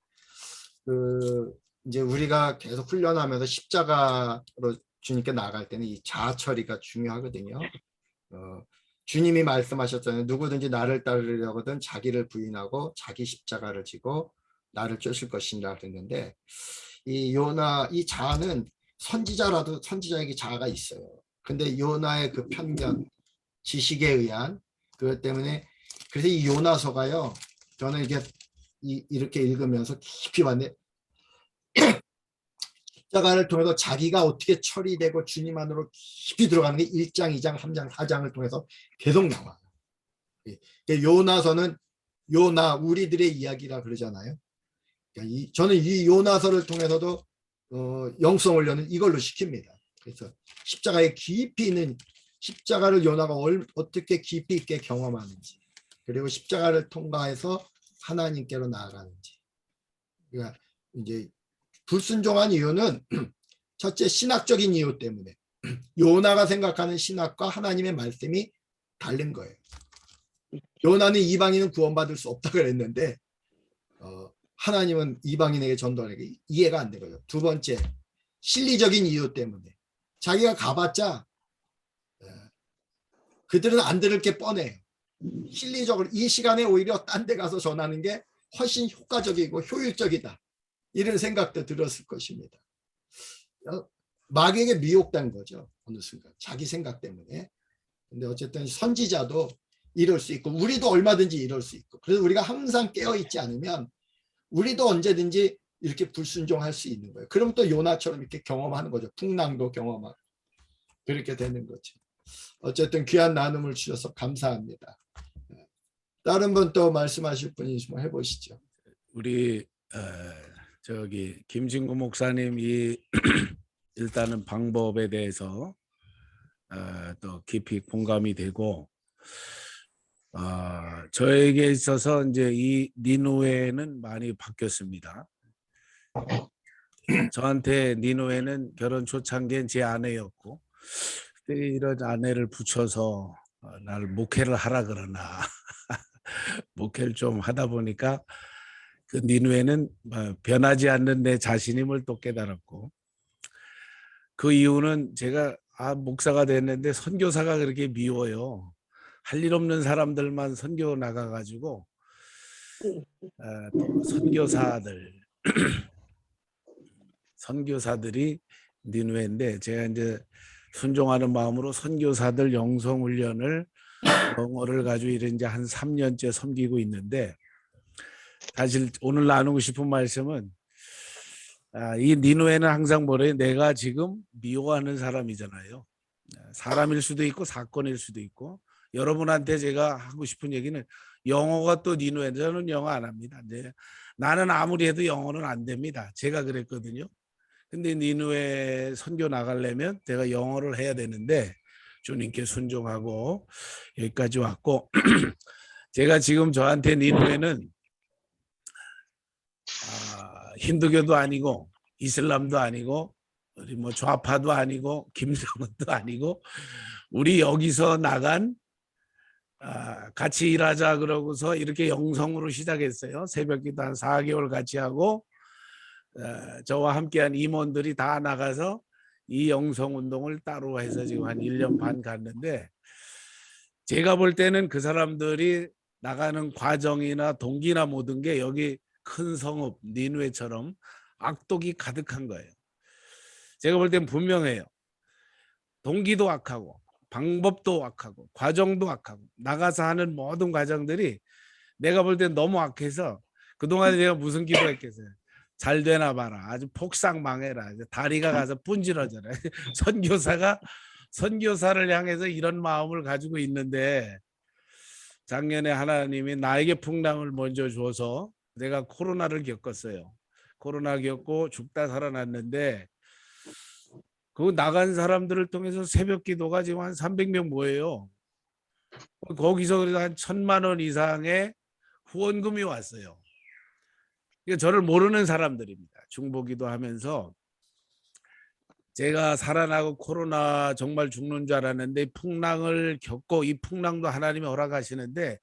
이제 우리가 계속 훈련하면서 십자가로 주님께 나아갈 때는 이 자아 처리가 중요하거든요. 주님이 말씀하셨잖아요. 누구든지 나를 따르려거든 자기를 부인하고 자기 십자가를 지고 나를 쫓을 것이라 그랬는데 이 요나 이 자아는 선지자라도 선지자에게 자아가 있어요. 근데 요나의 그 편견, 지식에 의한 그것 때문에 그래서 이 요나서가요. 저는 이렇게 읽으면서 깊이 봤는데 십자가를 통해서 자기가 어떻게 처리되고 주님 안으로 깊이 들어가는 게 1장, 2장, 3장, 4장을 통해서 계속 나와요. 요나서는 요나 우리들의 이야기라 그러잖아요. 그러니까 저는 이 요나서를 통해서도 영성 훈련은 이걸로 시킵니다. 그래서 십자가에 깊이 있는 십자가를 요나가 어떻게 깊이 있게 경험하는지 그리고 십자가를 통과해서 하나님께로 나아가는지. 그러니까 이제 불순종한 이유는 첫째 신학적인 이유 때문에 요나가 생각하는 신학과 하나님의 말씀이 다른 거예요. 요나는 이방인은 구원받을 수 없다 그랬는데 하나님은 이방인에게 전도하는 이해가 안 되고요. 두 번째 실리적인 이유 때문에 자기가 가봤자 그들은 안 들을 게 뻔해요. 실리적으로 이 시간에 오히려 딴 데 가서 전하는 게 훨씬 효과적이고 효율적이다. 이런 생각도 들었을 것입니다. 마귀에게 미혹된 거죠. 어느 순간 자기 생각 때문에. 근데 어쨌든 선지자도 이럴 수 있고 우리도 얼마든지 이럴 수 있고 그래서 우리가 항상 깨어있지 않으면 우리도 언제든지 이렇게 불순종할 수 있는 거예요. 그럼 또 요나처럼 이렇게 경험하는 거죠. 풍랑도 경험하고 그렇게 되는 거죠. 어쨌든 귀한 나눔을 주셔서 감사합니다. 다른 분 또 말씀하실 분이 있으면 해보시죠. 우리 저기 김진구 목사님이 일단은 방법에 대해서 또 깊이 공감이 되고 저에게 있어서 이제 이 니누웨는 많이 바뀌었습니다. 저한테 니누웨는 결혼 초창기엔 제 아내였고 이런 아내를 붙여서 나를 목회를 하라 그러나 목회를 좀 하다 보니까 그 니누웨는 변하지 않는 내 자신임을 또 깨달았고 그 이유는 제가 목사가 됐는데 선교사가 그렇게 미워요. 할 일 없는 사람들만 선교 나가가지고 또 선교사들이 니누웨인데 제가 이제 순종하는 마음으로 선교사들 영성 훈련을 영어를 가지고 이제 한 3년째 섬기고 있는데, 사실 오늘 나누고 싶은 말씀은 이 니누에는 항상 뭐래, 내가 지금 미워하는 사람이잖아요. 사람일 수도 있고 사건일 수도 있고. 여러분한테 제가 하고 싶은 얘기는, 영어가 또 니누에, 저는 영어 안 합니다. 나는 아무리 해도 영어는 안 됩니다. 제가 그랬거든요. 근데 니누에 선교 나가려면 내가 영어를 해야 되는데 주님께 순종하고 여기까지 왔고 제가 지금 저한테 니누에는 힌두교도 아니고 이슬람도 아니고 우리 뭐 좌파도 아니고 김정은도 아니고, 우리 여기서 나간 같이 일하자 그러고서 이렇게 영성으로 시작했어요. 새벽기도 한 4개월 같이 하고 저와 함께한 임원들이 다 나가서 이 영성운동을 따로 해서 지금 한 1년 반 갔는데, 제가 볼 때는 그 사람들이 나가는 과정이나 동기나 모든 게 여기 큰 성읍 니누에처럼 악독이 가득한 거예요. 제가 볼 땐 분명해요. 동기도 악하고 방법도 악하고 과정도 악하고 나가서 하는 모든 과정들이 내가 볼 땐 너무 악해서 그동안에 내가 무슨 기도했겠어요. 잘 되나 봐라. 아주 폭삭 망해라. 다리가 가서 분질러져라. 선교사를 향해서 이런 마음을 가지고 있는데, 작년에 하나님이 나에게 풍랑을 먼저 줘서 내가 코로나를 겪었어요. 코로나 겪고 죽다 살아났는데, 그 나간 사람들을 통해서 새벽 기도가 지금 한 300명 모여요. 거기서 그래도 한 1,000만 원 이상의 후원금이 왔어요. 저를 모르는 사람들입니다. 중보기도 하면서 제가 살아나고 코로나 정말 죽는 줄 알았는데 풍랑을 겪고, 이 풍랑도 하나님이 허락하시는데,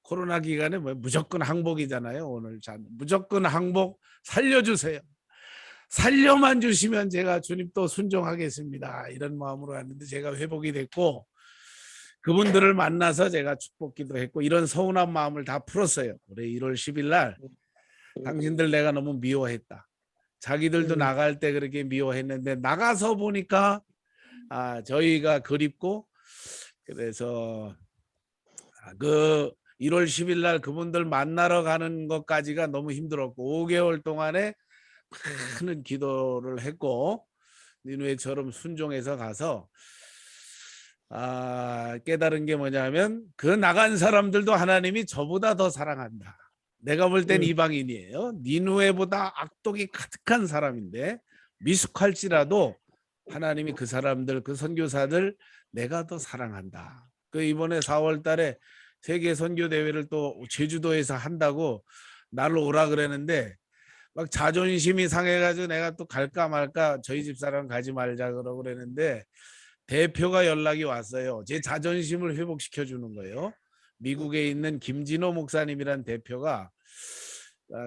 코로나 기간에 뭐 무조건 항복이잖아요. 오늘 무조건 항복 살려주세요. 살려만 주시면 제가 주님 또 순종하겠습니다. 이런 마음으로 왔는데 제가 회복이 됐고, 그분들을 만나서 제가 축복기도 했고, 이런 서운한 마음을 다 풀었어요. 올해 1월 10일 날 당신들 내가 너무 미워했다. 자기들도 나갈 때 그렇게 미워했는데 나가서 보니까 저희가 그립고, 그래서 그 1월 10일 날 그분들 만나러 가는 것까지가 너무 힘들었고 5개월 동안에 많은 기도를 했고, 니누에처럼 순종해서 가서 깨달은 게 뭐냐면, 그 나간 사람들도 하나님이 저보다 더 사랑한다. 내가 볼 땐 이방인이에요. 니누에보다 악독이 가득한 사람인데 미숙할지라도 하나님이 그 사람들, 그 선교사들 내가 더 사랑한다. 그 이번에 4월 달에 세계 선교 대회를 또 제주도에서 한다고 나를 오라 그랬는데, 막 자존심이 상해가지고 내가 또 갈까 말까, 저희 집사람 가지 말자 그러고 그랬는데 대표가 연락이 왔어요. 제 자존심을 회복시켜 주는 거예요. 미국에 있는 김진호 목사님이란 대표가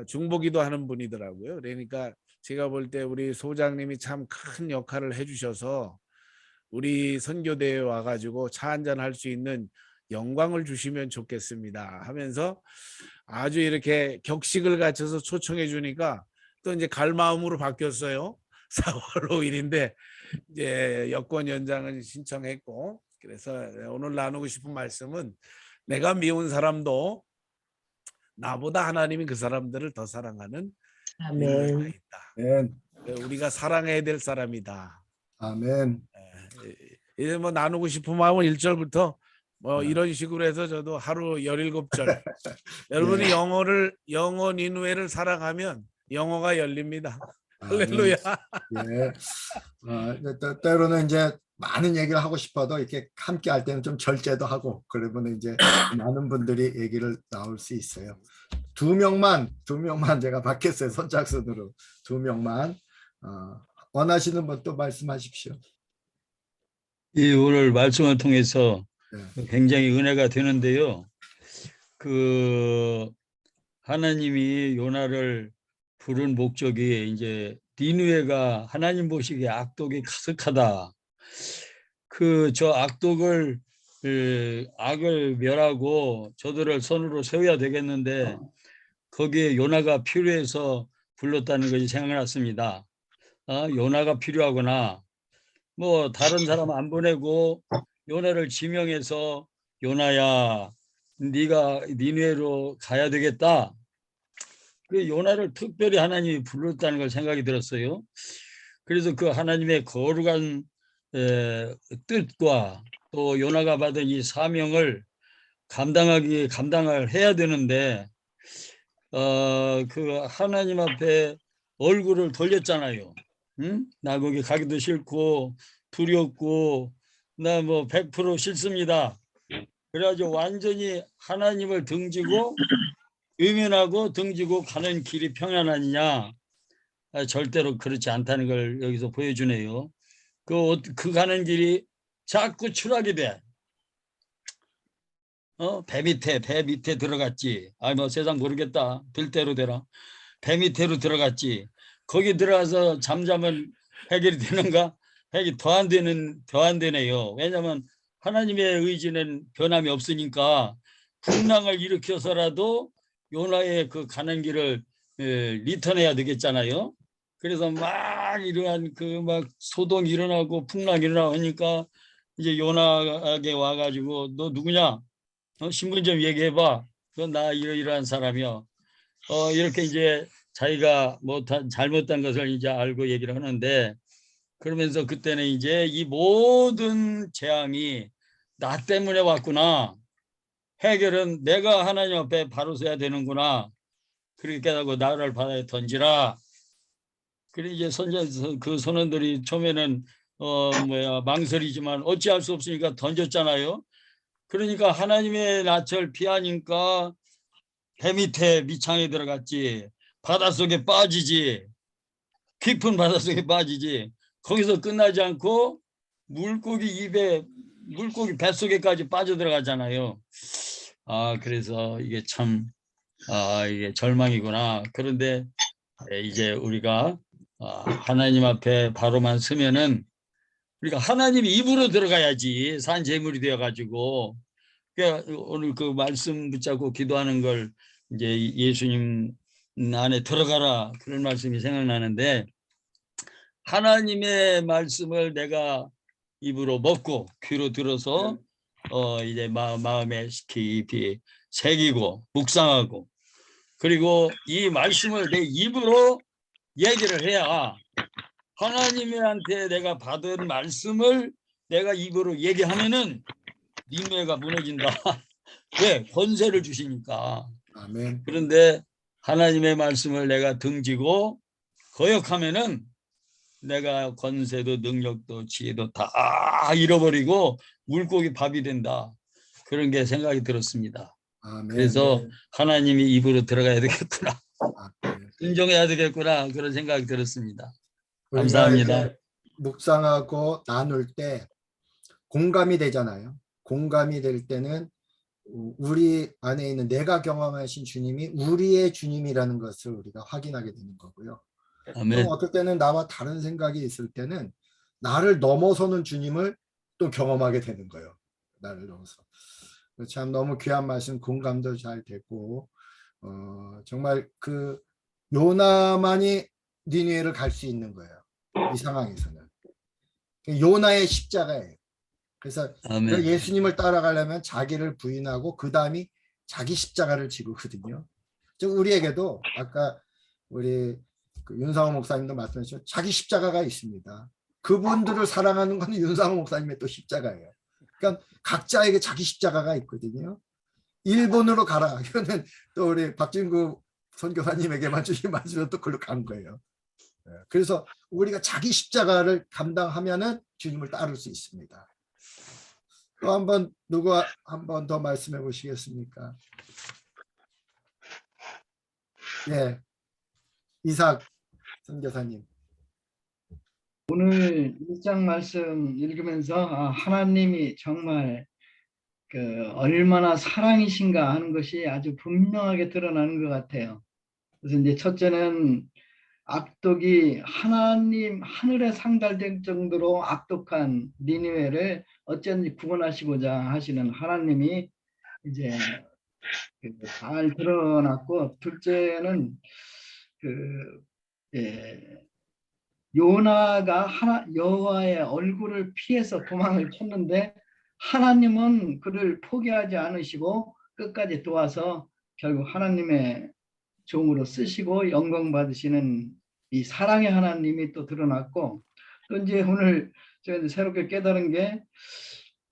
중보기도 하는 분이더라고요. 그러니까 제가 볼 때 우리 소장님이 참 큰 역할을 해주셔서 우리 선교대회에 와가지고 차 한잔 할 수 있는 영광을 주시면 좋겠습니다 하면서 아주 이렇게 격식을 갖춰서 초청해 주니까 또 이제 갈 마음으로 바뀌었어요. 4월 5일인데 이제 여권 연장을 신청했고, 그래서 오늘 나누고 싶은 말씀은, 내가 미운 사람도 나보다 하나님이 그 사람들을 더 사랑하는 아멘. 있다. 아멘. 우리가 사랑해야 될 사람이다. 아멘. 이제 뭐 나누고 싶은 마음은 1절부터 뭐 이런 식으로 해서 저도 하루 17절. 여러분이 영어 니누에를 사랑하면 영어가 열립니다. 할렐루야. 예. 때로는 이제 많은 얘기를 하고 싶어도 이렇게 함께 할 때는 좀 절제도 하고, 그러면 이제 많은 분들이 얘기를 나올 수 있어요. 두 명만 제가 받겠어요. 선착순으로 2명만. 원하시는 분 또 말씀하십시오. 이 오늘 말씀을 통해서 네. 굉장히 은혜가 되는데요. 그 하나님이 요나를 부른 목적이 이제 니느웨가 하나님 보시기에 악독이 가득하다. 그 저 악독을 악을 멸하고 저들을 선으로 세워야 되겠는데 거기에 요나가 필요해서 불렀다는 것이 생각났습니다. 요나가 필요하구나. 뭐 다른 사람 안 보내고 요나를 지명해서 요나야 네가 니느웨로 가야 되겠다. 그 요나를 특별히 하나님이 불렀다는 걸 생각이 들었어요. 그래서 그 하나님의 거룩한 뜻과 또 요나가 받은 이 사명을 감당을 해야 되는데 그 하나님 앞에 얼굴을 돌렸잖아요. 응? 나 거기 가기도 싫고 두렵고 나 뭐 100% 싫습니다. 그래가지고 완전히 하나님을 등지고 외면하고 등지고 가는 길이 평안하느냐? 절대로 그렇지 않다는 걸 여기서 보여주네요. 그 가는 길이 자꾸 추락이 돼. 배 밑에 들어갔지. 뭐 세상 모르겠다. 될 대로 되라. 배 밑에로 들어갔지. 거기 들어가서 잠자면 해결이 되는가? 해결이 더 안 되네요. 왜냐하면 하나님의 의지는 변함이 없으니까 풍랑을 일으켜서라도 요나의 그 가는 길을 리턴해야 되겠잖아요. 그래서 막 이러한 그 막 소동이 일어나고 풍랑이 일어나고 하니까 이제 요나에게 와가지고 너 누구냐? 신분 좀 얘기해봐. 나 이러이러한 사람이야. 이렇게 이제 자기가 잘못한 것을 이제 알고 얘기를 하는데 그러면서 그때는 이제 이 모든 재앙이 나 때문에 왔구나. 해결은 내가 하나님 앞에 바로 서야 되는구나. 그렇게 깨닫고 나를 바다에 던지라. 그래 이제 그 선원들이 처음에는 망설이지만 어찌할 수 없으니까 던졌잖아요. 그러니까 하나님의 낯을 피하니까 배 밑에 미창에 들어갔지. 바닷속에 빠지지. 깊은 바닷속에 빠지지. 거기서 끝나지 않고 물고기 뱃속에까지 빠져들어가잖아요. 그래서 이게 참 이게 절망이구나. 그런데 이제 우리가 하나님 앞에 바로만 서면은 우리가 하나님 입으로 들어가야지 산재물이 되어가지고 그러니까 오늘 그 말씀 붙잡고 기도하는 걸 이제 예수님 안에 들어가라 그런 말씀이 생각나는데 하나님의 말씀을 내가 입으로 먹고 귀로 들어서 이제 마음에 깊이 새기고 묵상하고 그리고 이 말씀을 내 입으로 얘기를 해야 하나님한테 내가 받은 말씀을 내가 입으로 얘기하면은 니네가 무너진다. 왜? 권세를 주시니까. 아멘. 그런데 하나님의 말씀을 내가 등지고 거역하면은 내가 권세도 능력도 지혜도 다 잃어버리고 물고기 밥이 된다. 그런 게 생각이 들었습니다. 아멘. 그래서 하나님이 입으로 들어가야 되겠구나. 아멘. 인정해야 되겠구나. 그런 생각이 들었습니다. 우리가 감사합니다. 이제 묵상하고 나눌 때 공감이 되잖아요. 공감이 될 때는 우리 안에 있는 내가 경험하신 주님이 우리의 주님이라는 것을 우리가 확인하게 되는 거고요. 또 아멘. 어떨 때는 나와 다른 생각이 있을 때는 나를 넘어서는 주님을 또 경험하게 되는 거예요. 나를 넘어서. 참 너무 귀한 말씀 공감도 잘 되고 정말 그 요나만이 니느웨를 갈 수 있는 거예요. 이 상황에서는. 요나의 십자가예요. 그래서 아멘. 예수님을 따라가려면 자기를 부인하고 그 다음이 자기 십자가를 지고거든요. 우리에게도 아까 우리 그 윤상호 목사님도 말씀하셨죠. 자기 십자가가 있습니다. 그분들을 사랑하는 건 윤상호 목사님의 또 십자가예요. 그러니까 각자에게 자기 십자가가 있거든요. 일본으로 가라. 이거는 또 우리 박진구 선교사님에게만 주신 말씀으로 또 그걸로 간 거예요. 그래서 우리가 자기 십자가를 감당하면은 주님을 따를 수 있습니다. 또 한번 누구 한 번 더 말씀해 보시겠습니까? 예, 이삭 선교사님. 오늘 1장 말씀 읽으면서 하나님이 정말 얼마나 사랑이신가 하는 것이 아주 분명하게 드러나는 것 같아요. 그래서 이제 첫째는 악독이 하늘에 상달될 정도로 악독한 니느웨를 어쩐지 구원하시고자 하시는 하나님이 이제 잘 드러났고, 둘째는 요나가 여호와의 얼굴을 피해서 도망을 쳤는데 하나님은 그를 포기하지 않으시고 끝까지 도와서 결국 하나님의 종으로 쓰시고 영광 받으시는 이 사랑의 하나님이 또 드러났고, 또 이제 오늘 제가 이제 새롭게 깨달은 게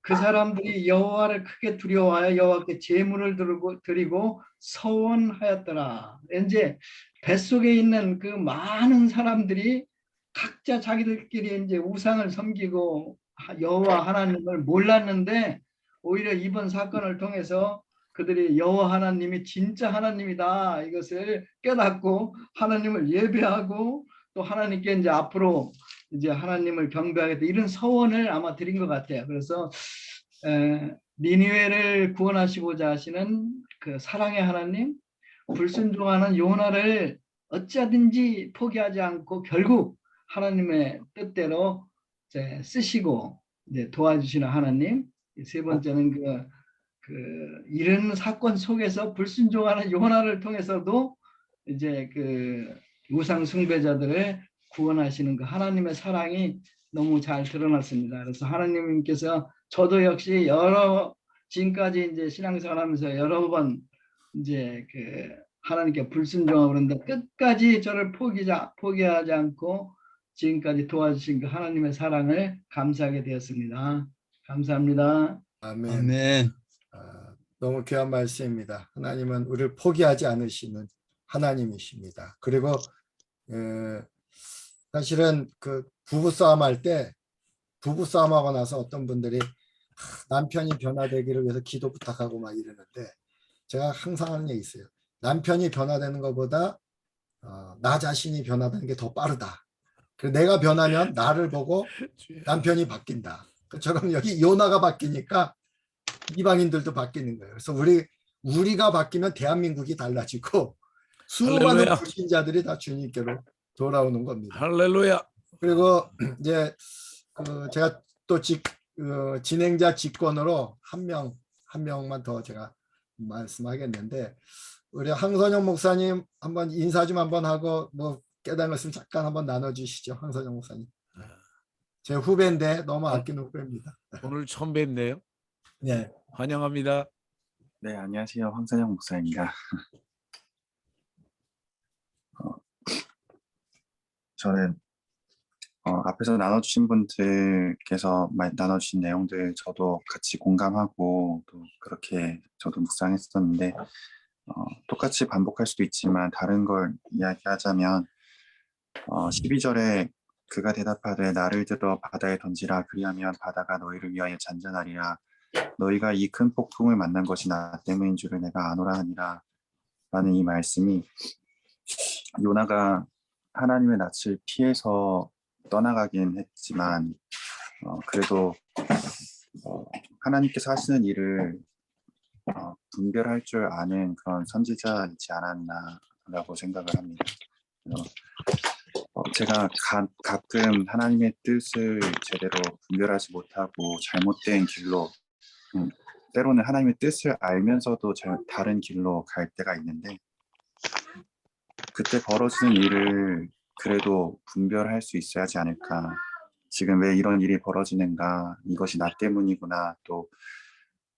그 사람들이 여호와를 크게 두려워하여 여호와께 제물을 드리고 서원하였더라. 이제 뱃속에 있는 그 많은 사람들이 각자 자기들끼리 이제 우상을 섬기고 여호와 하나님을 몰랐는데, 오히려 이번 사건을 통해서 그들이 여호와 하나님이 진짜 하나님이다 이것을 깨닫고 하나님을 예배하고 또 하나님께 이제 앞으로 이제 하나님을 경배하겠다 이런 서원을 아마 드린 것 같아요. 그래서 니느웨를 구원하시고자 하시는 그 사랑의 하나님, 불순종하는 요나를 어찌하든지 포기하지 않고 결국 하나님의 뜻대로 이제 쓰시고 이제 도와주시는 하나님. 세 번째는 이런 사건 속에서 불순종하는 요나를 통해서도 이제 그 우상 숭배자들을 구원하시는 그 하나님의 사랑이 너무 잘 드러났습니다. 그래서 하나님께서 저도 역시 지금까지 이제 신앙생활하면서 여러 번 이제 그 하나님께 불순종하고 그런데 끝까지 저를 포기하지 않고 지금까지 도와주신 그 하나님의 사랑을 감사하게 되었습니다. 감사합니다. 아멘. 아멘. 너무 귀한 말씀입니다. 하나님은 우리를 포기하지 않으시는 하나님이십니다. 그리고 사실은 그 부부싸움하고 나서 어떤 분들이 남편이 변화되기를 위해서 기도 부탁하고 막 이러는데, 제가 항상 하는 얘기 있어요. 남편이 변화되는 것보다 나 자신이 변화되는 게 더 빠르다. 그래서 내가 변하면 나를 보고 남편이 바뀐다. 그처럼 여기 요나가 바뀌니까 이방인들도 바뀌는 거예요. 그래서 우리가 바뀌면 대한민국이 달라지고 수많은 할렐루야. 불신자들이 다 주님께로 돌아오는 겁니다. 할렐루야. 그리고 이제 제가 또 진행자 직권으로 한 명만 더 제가 말씀하겠는데, 우리 황선영 목사님 한번 인사 좀 한번 하고 뭐 깨달은 말씀 잠깐 한번 나눠주시죠. 황선영 목사님. 제 후배인데 너무 아끼는 후배입니다. 오늘 처음 뵙네요. 네. 환영합니다. 네, 안녕하세요. 황선영 목사입니다. 저는 앞에서 나눠주신 분들께서 나눠주신 내용들 저도 같이 공감하고 또 그렇게 저도 묵상했었는데, 똑같이 반복할 수도 있지만 다른 걸 이야기하자면 12절에 그가 대답하되 나를 들어 바다에 던지라. 그리하면 바다가 너희를 위하여 잔잔하리라. 너희가 이 큰 폭풍을 만난 것이 나 때문인 줄을 내가 아노라 하니라. 라는 이 말씀이, 요나가 하나님의 낯을 피해서 떠나가긴 했지만 그래도 하나님께서 하시는 일을 분별할 줄 아는 그런 선지자이지 않았나라고 생각을 합니다. 제가 가끔 하나님의 뜻을 제대로 분별하지 못하고 잘못된 길로, 때로는 하나님의 뜻을 알면서도 다른 길로 갈 때가 있는데, 그때 벌어지는 일을 그래도 분별할 수 있어야 하지 않을까. 지금 왜 이런 일이 벌어지는가, 이것이 나 때문이구나, 또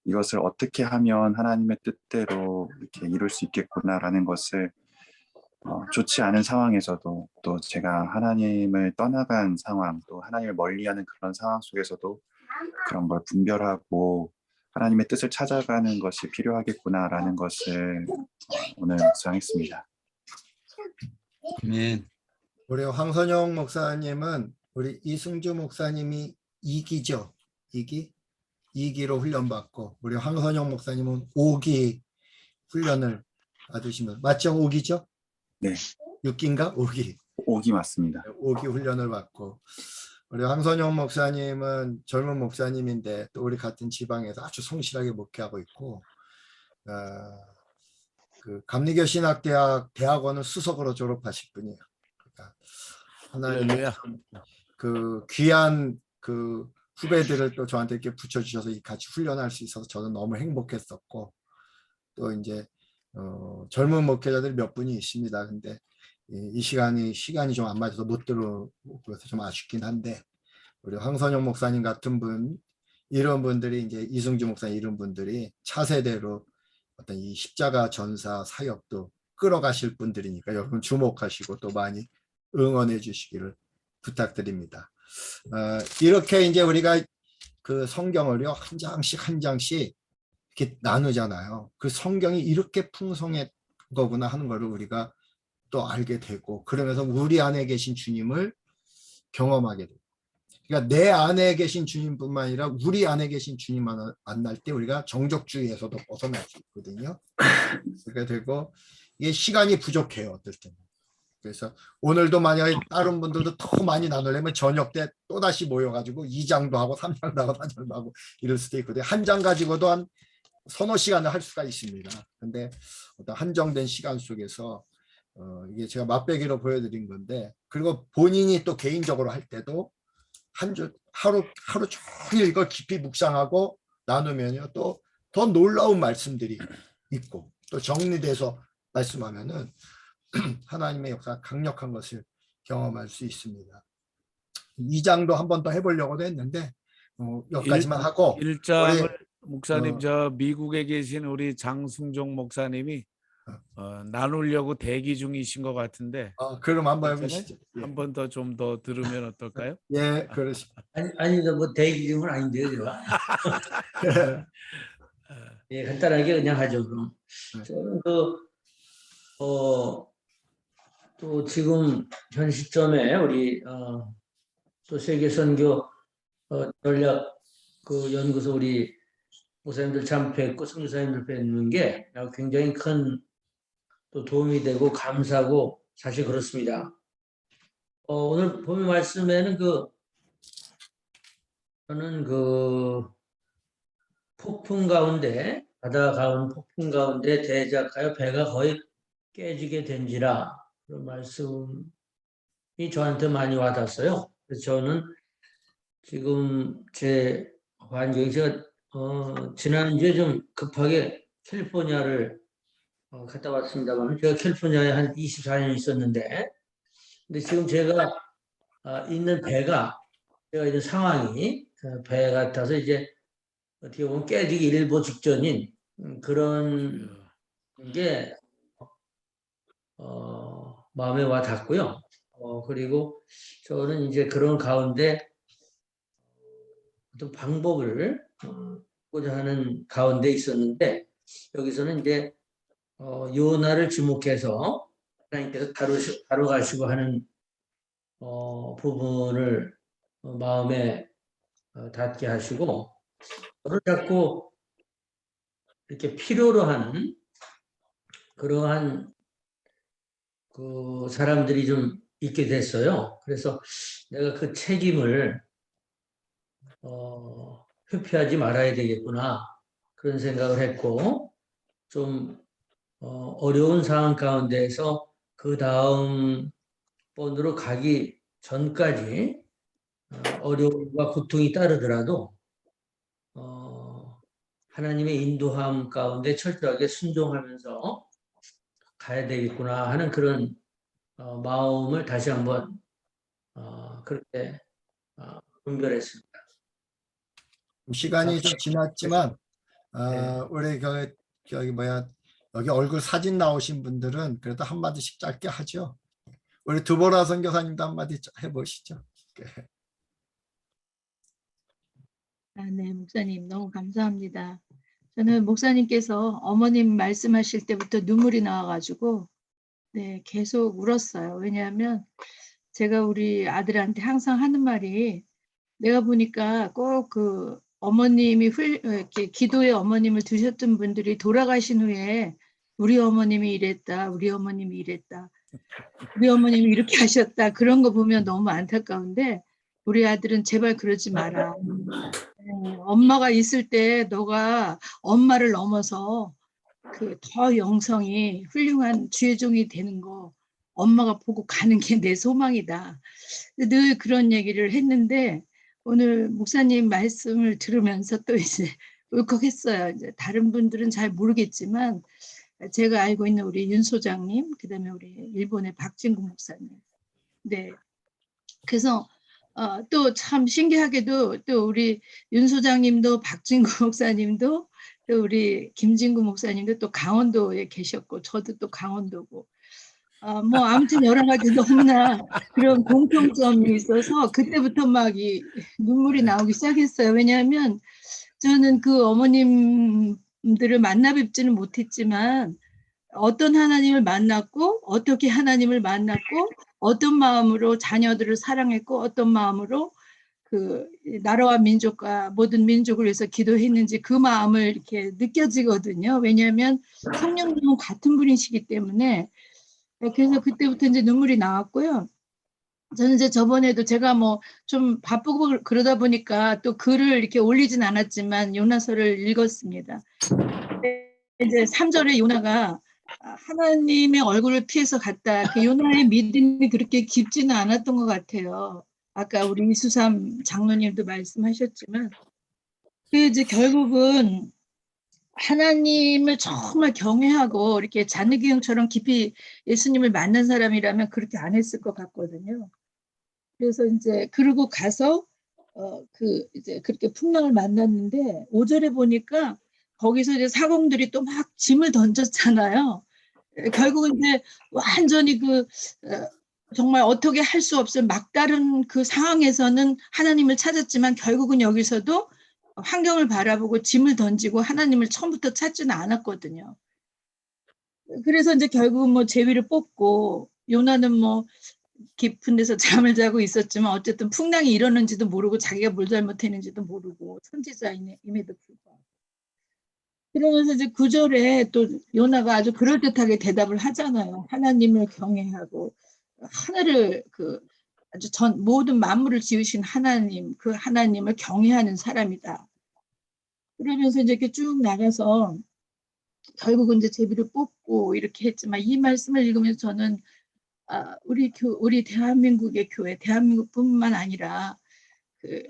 이것을 어떻게 하면 하나님의 뜻대로 이렇게 이룰 수 있겠구나라는 것을 좋지 않은 상황에서도, 또 제가 하나님을 떠나간 상황, 또 하나님을 멀리하는 그런 상황 속에서도 그런 걸 분별하고 하나님의 뜻을 찾아가는 것이 필요하겠구나라는 것을 오늘 묵상했습니다. 아멘. 우리 황선영 목사님은 우리 이승주 목사님이 2기죠. 2기로 훈련받고, 우리 황선영 목사님은 5기 훈련을 받으시면, 맞죠? 5기죠? 네. 6기인가? 5기. 5기 맞습니다. 5기 훈련을 받고, 우리 황선영 목사님은 젊은 목사님인데 또 우리 같은 지방에서 아주 성실하게 목회하고 있고, 그 감리교 신학대학 대학원을 수석으로 졸업하실 분이에요. 그러니까 하나님의 그 귀한 그 후배들을 또 저한테 이렇게 붙여주셔서 같이 훈련할 수 있어서 저는 너무 행복했었고, 또 이제 젊은 목회자들이 몇 분이 있습니다. 근데 이 시간이 좀 안 맞아서 못 들어서 좀 아쉽긴 한데, 우리 황선영 목사님 같은 분, 이런 분들이 이제 이승주 목사님 이런 분들이 차세대로 어떤 이 십자가 전사 사역도 끌어가실 분들이니까 여러분 주목하시고 또 많이 응원해 주시기를 부탁드립니다. 이렇게 이제 우리가 그 성경을요 한 장씩 한 장씩 이렇게 나누잖아요. 그 성경이 이렇게 풍성한 거구나 하는 거를 우리가 또 알게 되고, 그러면서 우리 안에 계신 주님을 경험하게 돼요. 그러니까 내 안에 계신 주님뿐만 아니라 우리 안에 계신 주님 만날 때 우리가 정적주의에서도 벗어날 수 있거든요. 그렇게 되고, 이게 시간이 부족해요, 어떨 때는. 그래서 오늘도 만약에 다른 분들도 더 많이 나누려면 저녁 때 또다시 모여가지고 2장도 하고 3장도 하고 4장도 하고 이럴 수도 있거든요. 한 장 가지고도 한 서너 시간을 할 수가 있습니다. 근데 어떤 한정된 시간 속에서 이게 제가 맛배기로 보여드린 건데, 그리고 본인이 또 개인적으로 할 때도 하루 종일 이걸 깊이 묵상하고 나누면요 또 더 놀라운 말씀들이 있고 또 정리돼서 말씀하면은 하나님의 역사 강력한 것을 경험할 수 있습니다. 2장도 한 번 더 해보려고도 했는데 여기까지만 하고, 1장을 목사님 어. 저 미국에 계신 우리 장승종 목사님이 나누려고 대기 중이신 것 같은데 그럼 한번 괜찮아요? 해보시죠. 한 번 더 좀 더 들으면 어떨까요? 예, 그러십니다. 아니, 뭐 대기 중은 아닌데요, 제가. 예, 간단하게 그냥 하죠, 그럼. 저는 또 지금 현 시점에 우리 또 세계 선교 전략 그 연구소 우리 목사님들 참 뵙고 선교사님들 뵙는 게 굉장히 큰 또 도움이 되고 감사하고 사실 그렇습니다. 오늘 본문 말씀에는 저는 폭풍 가운데, 바다 가운 폭풍 가운데 대적하여 배가 거의 깨지게 된지라, 그런 말씀이 저한테 많이 와닿았어요. 그래서 저는 지금 제 환경이 제가 지난주에 좀 급하게 캘리포니아를 갔다 왔습니다만, 제가 캘리포니아에 한 24년 있었는데, 근데 지금 제가 있는 배가, 제가 있는 상황이 배 같아서 이제 어떻게 보면 깨지기 일보 직전인 그런 게 마음에 와 닿고요. 그리고 저는 이제 그런 가운데 어떤 방법을 찾고자 하는 가운데 있었는데, 여기서는 이제 요나를 지목해서 하나님께서 다뤄가시고 하는 부분을 마음에 닿게 하시고, 저를 자꾸 이렇게 필요로 하는 그러한 그 사람들이 좀 있게 됐어요. 그래서 내가 그 책임을 회피하지 말아야 되겠구나, 그런 생각을 했고, 좀 어려운 상황 가운데에서 그 다음 번으로 가기 전까지 어려움과 고통이 따르더라도 하나님의 인도함 가운데 철저하게 순종하면서 가야 되겠구나 하는 그런 마음을 다시 한번 그렇게 분별했습니다. 시간이 좀 지났지만 네. 우리 여기 얼굴 사진 나오신 분들은 그래도 한마디씩 짧게 하죠. 우리 두보라 선교사님도 한마디 해보시죠. 네, 목사님 너무 감사합니다. 저는 목사님께서 어머님 말씀하실 때부터 눈물이 나와가지고 계속 울었어요. 왜냐하면 제가 우리 아들한테 항상 하는 말이, 내가 보니까 꼭 그 어머님이 이렇게 기도에 어머님을 두셨던 분들이 돌아가신 후에 우리 어머님이 이랬다, 우리 어머님이 이랬다, 우리 어머님이 이렇게 하셨다, 그런 거 보면 너무 안타까운데, 우리 아들은 제발 그러지 마라. 엄마가 있을 때 너가 엄마를 넘어서 그 더 영성이 훌륭한 주의 종이 되는 거 엄마가 보고 가는 게 내 소망이다. 늘 그런 얘기를 했는데, 오늘 목사님 말씀을 들으면서 또 이제 울컥했어요. 이제 다른 분들은 잘 모르겠지만 제가 알고 있는 우리 윤 소장님, 그다음에 우리 일본의 박진구 목사님. 네. 그래서 또 참 신기하게도 또 우리 윤 소장님도 박진구 목사님도 또 우리 김진구 목사님도 또 강원도에 계셨고 저도 또 강원도고 뭐 아무튼 여러 가지 너무나 그런 공통점이 있어서 그때부터 막 이 눈물이 나오기 시작했어요. 왜냐하면 저는 그 어머님들을 만나 뵙지는 못했지만 어떤 하나님을 만났고 어떻게 하나님을 만났고 어떤 마음으로 자녀들을 사랑했고 어떤 마음으로 그 나라와 민족과 모든 민족을 위해서 기도했는지 그 마음을 이렇게 느껴지거든요. 왜냐하면 성령님은 같은 분이시기 때문에 그래서 그때부터 이제 눈물이 나왔고요. 저는 이제 저번에도 제가 뭐 좀 바쁘고 그러다 보니까 또 글을 이렇게 올리진 않았지만 요나서를 읽었습니다. 이제 3절에 요나가 하나님의 얼굴을 피해서 갔다. 그 요나의 믿음이 그렇게 깊지는 않았던 것 같아요. 아까 우리 이수삼 장로님도 말씀하셨지만, 그 이제 결국은 하나님을 정말 경외하고 이렇게 자느기 형처럼 깊이 예수님을 만난 사람이라면 그렇게 안 했을 것 같거든요. 그래서 이제 그러고 가서 그 이제 그렇게 풍랑을 만났는데 5절에 보니까 거기서 이제 사공들이 또 막 짐을 던졌잖아요. 결국은 이제 완전히 그 정말 어떻게 할 수 없을 막다른 그 상황에서는 하나님을 찾았지만 결국은 여기서도 환경을 바라보고 짐을 던지고 하나님을 처음부터 찾지는 않았거든요. 그래서 이제 결국은 뭐 제위를 뽑고 요나는 뭐 깊은 데서 잠을 자고 있었지만 어쨌든 풍랑이 일어는지도 모르고 자기가 뭘 잘못했는지도 모르고 선지자임에도 불구하고. 그러면서 이제 9절에 또 요나가 아주 그럴듯하게 대답을 하잖아요. 하나님을 경외하고 하늘을 그 아주 모든 만물을 지으신 하나님, 그 하나님을 경외하는 사람이다. 그러면서 이제 이렇게 쭉 나가서 결국은 이제 제비를 뽑고 이렇게 했지만 이 말씀을 읽으면서 저는 우리 대한민국의 교회, 대한민국뿐만 아니라 그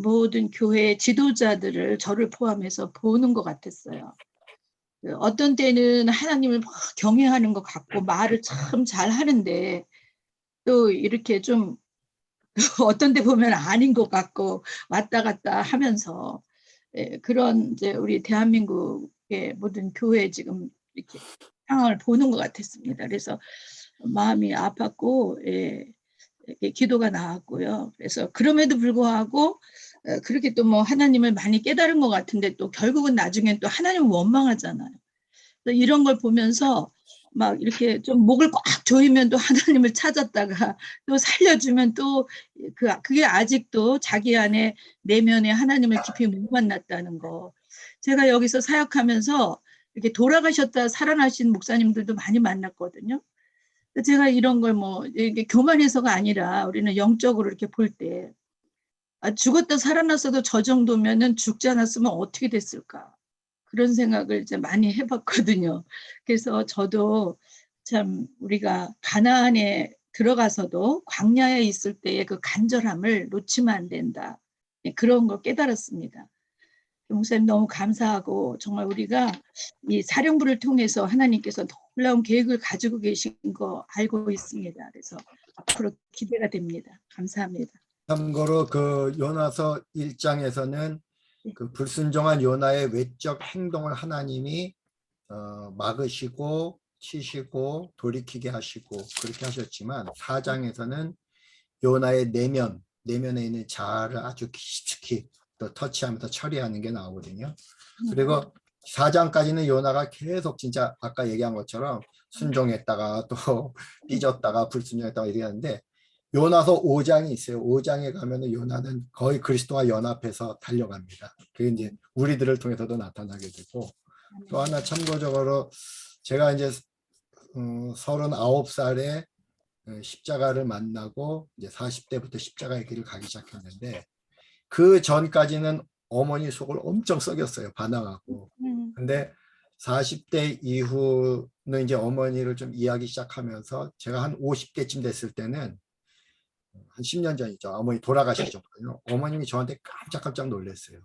모든 교회 지도자들을 저를 포함해서 보는 것 같았어요. 어떤 때는 하나님을 막 경외하는 것 같고 말을 참 잘하는데 또 이렇게 좀 어떤 데 보면 아닌 것 같고 왔다 갔다 하면서 그런 이제 우리 대한민국의 모든 교회 지금 이렇게 상황을 보는 것 같았습니다. 그래서 마음이 아팠고 기도가 나왔고요. 그래서 그럼에도 불구하고 그렇게 또 뭐 하나님을 많이 깨달은 것 같은데 또 결국은 나중엔 또 하나님을 원망하잖아요. 이런 걸 보면서 막 이렇게 좀 목을 꽉 조이면 또 하나님을 찾았다가 또 살려주면 또 그게 아직도 자기 안에 내면에 하나님을 깊이 못 만났다는 거. 제가 여기서 사역하면서 이렇게 돌아가셨다 살아나신 목사님들도 많이 만났거든요. 제가 이런 걸 뭐 이게 교만해서가 아니라 우리는 영적으로 이렇게 볼 때 죽었다 살아났어도 저 정도면은 죽지 않았으면 어떻게 됐을까? 그런 생각을 이제 많이 해봤거든요. 그래서 저도 참 우리가 가나안에 들어가서도 광야에 있을 때의 그 간절함을 놓치면 안 된다. 그런 걸 깨달았습니다. 목사님 너무 감사하고 정말 우리가 이 사령부를 통해서 하나님께서 놀라운 계획을 가지고 계신 거 알고 있습니다. 그래서 앞으로 기대가 됩니다. 감사합니다. 참고로 그 요나서 1장에서는 그 불순종한 요나의 외적 행동을 하나님이 막으시고 치시고 돌이키게 하시고 그렇게 하셨지만 4장에서는 요나의 내면에 있는 자아를 아주 깊숙이 또 터치하면서 처리하는 게 나오거든요. 그리고 4장까지는 요나가 계속 진짜 아까 얘기한 것처럼 순종했다가 또 삐졌다가 불순종했다가 이렇게 하는데 요나서 5장이 있어요. 5장에 가면은 요나는 거의 그리스도와 연합해서 달려갑니다. 그게 이제 우리들을 통해서도 나타나게 되고 또 하나 참고적으로 제가 이제 39살에 십자가를 만나고 이제 40대부터 십자가의 길을 가기 시작했는데 그 전까지는 어머니 속을 엄청 썩였어요. 반항하고. 근데 40대 이후는 이제 어머니를 좀 이해하기 시작하면서 제가 한 50대쯤 됐을 때는 한 10년 전이죠. 어머니 돌아가시기 전까요. 어머님이 저한테 깜짝깜짝 놀랐어요.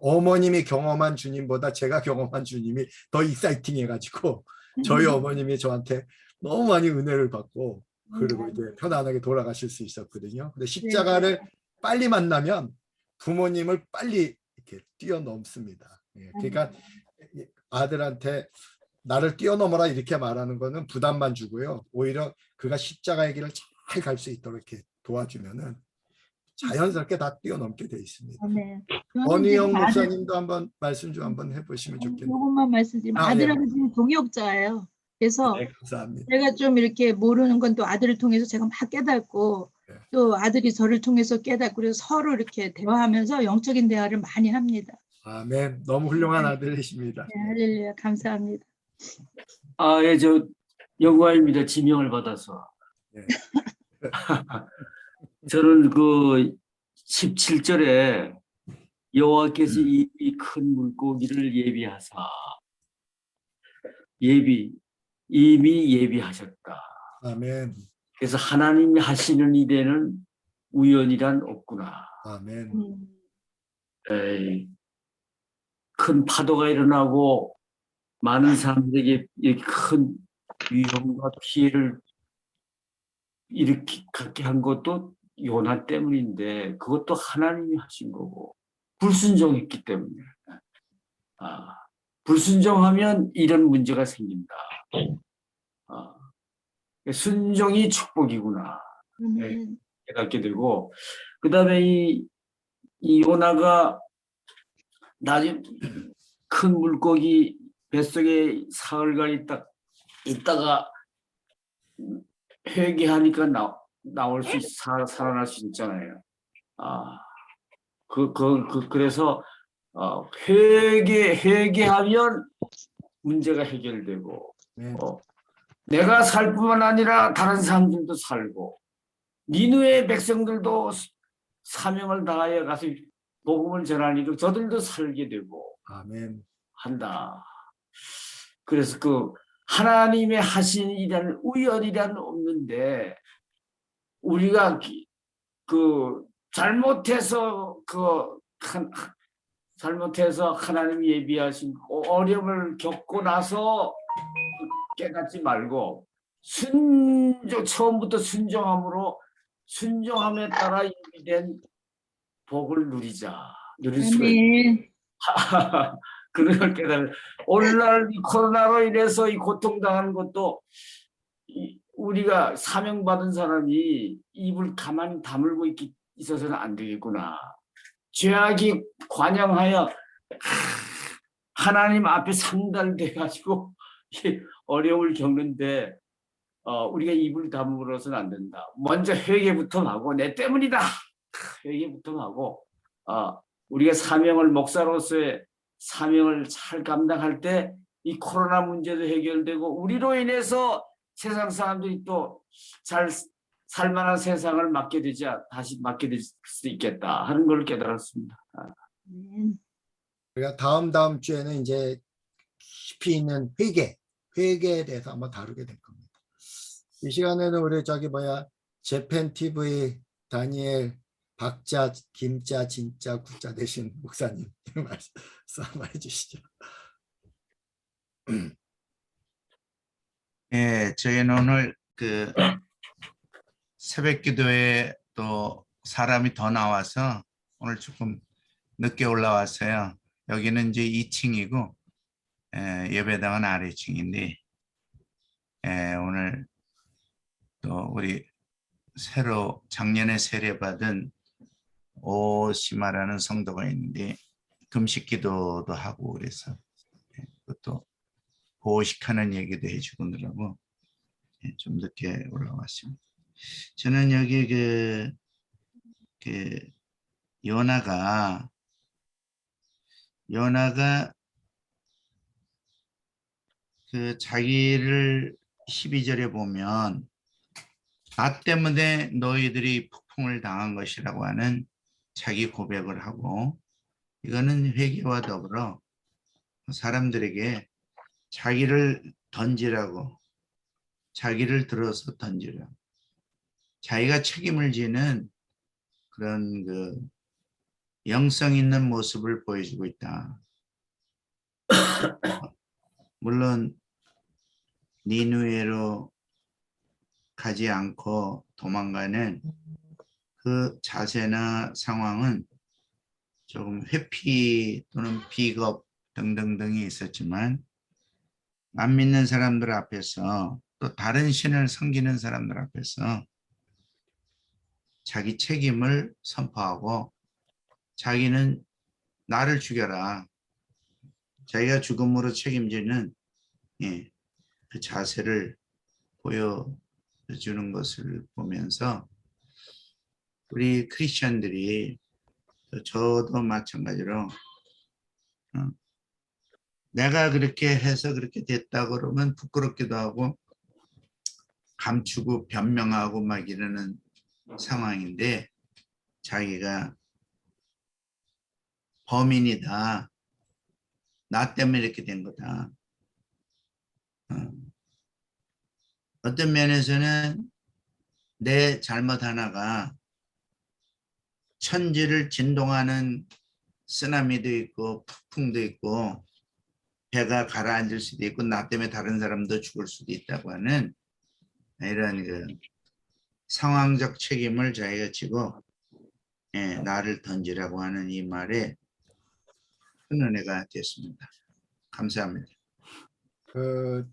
어머님이 경험한 주님보다 제가 경험한 주님이 더 익사이팅해가지고 저희 어머님이 저한테 너무 많이 은혜를 받고 그리고 이제 편안하게 돌아가실 수 있었거든요. 근데 십자가를 빨리 만나면 부모님을 빨리 이렇게 뛰어넘습니다. 예, 그러니까 아들한테 나를 뛰어넘어라 이렇게 말하는 거는 부담만 주고요. 오히려 그가 십자가의 길을 잘 갈 수 있도록 이렇게 도와주면은 자연스럽게 다 뛰어넘게 돼 있습니다. 네. 원희영 목사님도 한번 말씀 좀 한번 해보시면 좋겠네요. 조금만 말씀드리면 아, 아들아버지는 동역자예요. 그래서 네, 감사합니다. 제가 좀 이렇게 모르는 건 또 아들을 통해서 제가 막 깨닫고 네. 또 아들이 저를 통해서 깨닫고 그래서 서로 이렇게 대화하면서 영적인 대화를 많이 합니다. 아멘. 너무 훌륭한 아들이십니다. 네, 할렐루야. 감사합니다. 아, 예, 저 영광입니다. 지명을 받아서. 네. 저는 그 17절에 여호와께서 이 큰 물고기를 예비하사 이미 예비하셨다. 아멘. 그래서 하나님이 하시는 일에는 우연이란 없구나. 아멘. 에이, 큰 파도가 일어나고 많은 사람들에게 이렇게 큰 위험과 피해를 갖게 한 것도 요나 때문인데 그것도 하나님이 하신 거고 불순종했기 때문에 불순종하면 이런 문제가 생긴다. 순종이 축복이구나. 깨닫게 되고 그 다음에 이 요나가 나중에 큰 물고기 뱃속에 사흘간 있다가 회개하니까 나올 수 살아날 수 있잖아요. 그래서 회개하면 문제가 해결되고 내가 살 뿐만 아니라 다른 사람들도 살고 니느웨 백성들도 사명을 다하여 가서 복음을 전하니까 저들도 살게 되고 아멘. 한다. 그래서 그 하나님의 하신 일이라는 우연이라는 없는데 우리가 그 잘못해서 하나님이 예비하신 어려움을 겪고 나서 깨닫지 말고 처음부터 순종함에 따라 예비된 복을 누릴 수가 있다. 그런 걸 깨달아. 오늘날 이 코로나로 인해서 이 고통당하는 것도 우리가 사명받은 사람이 입을 가만히 다물고 있어서는 안 되겠구나. 죄악이 관영하여 하나님 앞에 상달돼가지고 어려움을 겪는데 우리가 입을 다물어서는 안 된다. 먼저 회개부터 하고 내 때문이다. 회개부터 하고 우리가 목사로서의 사명을 잘 감당할 때 이 코로나 문제도 해결되고 우리로 인해서 세상 사람들이 또 잘 살만한 세상을 다시 맡게 될 수 있겠다 하는 걸 깨달았습니다. 우리가 다음 주에는 이제 깊이 있는 회개에 대해서 한번 다루게 될 겁니다. 이 시간에는 우리 재팬 TV 다니엘 박자, 김자, 진자, 구자 대신 목사님 말씀 한번 해주시죠. 예, 저희는 오늘 그 새벽 기도에 또 사람이 더 나와서 오늘 조금 늦게 올라왔어요. 여기는 이제 2층이고 예배당은 아래층인데 오늘 또 우리 새로 작년에 세례받은 오시마라는 성도가 있는데 금식 기도도 하고 그래서 그것도 보식하는 얘기도 해주고 그러고 좀 늦게 올라왔습니다. 저는 여기 그 요나가 그 자기를 12절에 보면 나 때문에 너희들이 폭풍을 당한 것이라고 하는 자기 고백을 하고 이거는 회개와 더불어 사람들에게 자기를 던지라고 자기를 들어서 영성 있는 모습을 보여주고 있다. 물론 니누에로 가지 않고 도망가는 그 자세나 상황은 조금 회피 또는 비겁 등등등이 있었지만 안 믿는 사람들 앞에서 또 다른 신을 섬기는 사람들 앞에서 자기 책임을 선포하고 자기는 나를 죽여라. 자기가 죽음으로 책임지는 그 자세를 보여주는 것을 보면서 우리 크리스천들이 저도 마찬가지로 내가 그렇게 해서 그렇게 됐다 그러면 부끄럽기도 하고 감추고 변명하고 막 이러는 상황인데 자기가 범인이다. 나 때문에 이렇게 된 거다. 어떤 면에서는 내 잘못 하나가 천지를 진동하는 쓰나미도 있고 폭풍도 있고 배가 가라앉을 수도 있고 나 때문에 다른 사람도 죽을 수도 있다고 하는 이런 그 상황적 책임을 자기가 지고 나를 던지라고 하는 이 말에 큰 은혜가 됐습니다. 감사합니다. 그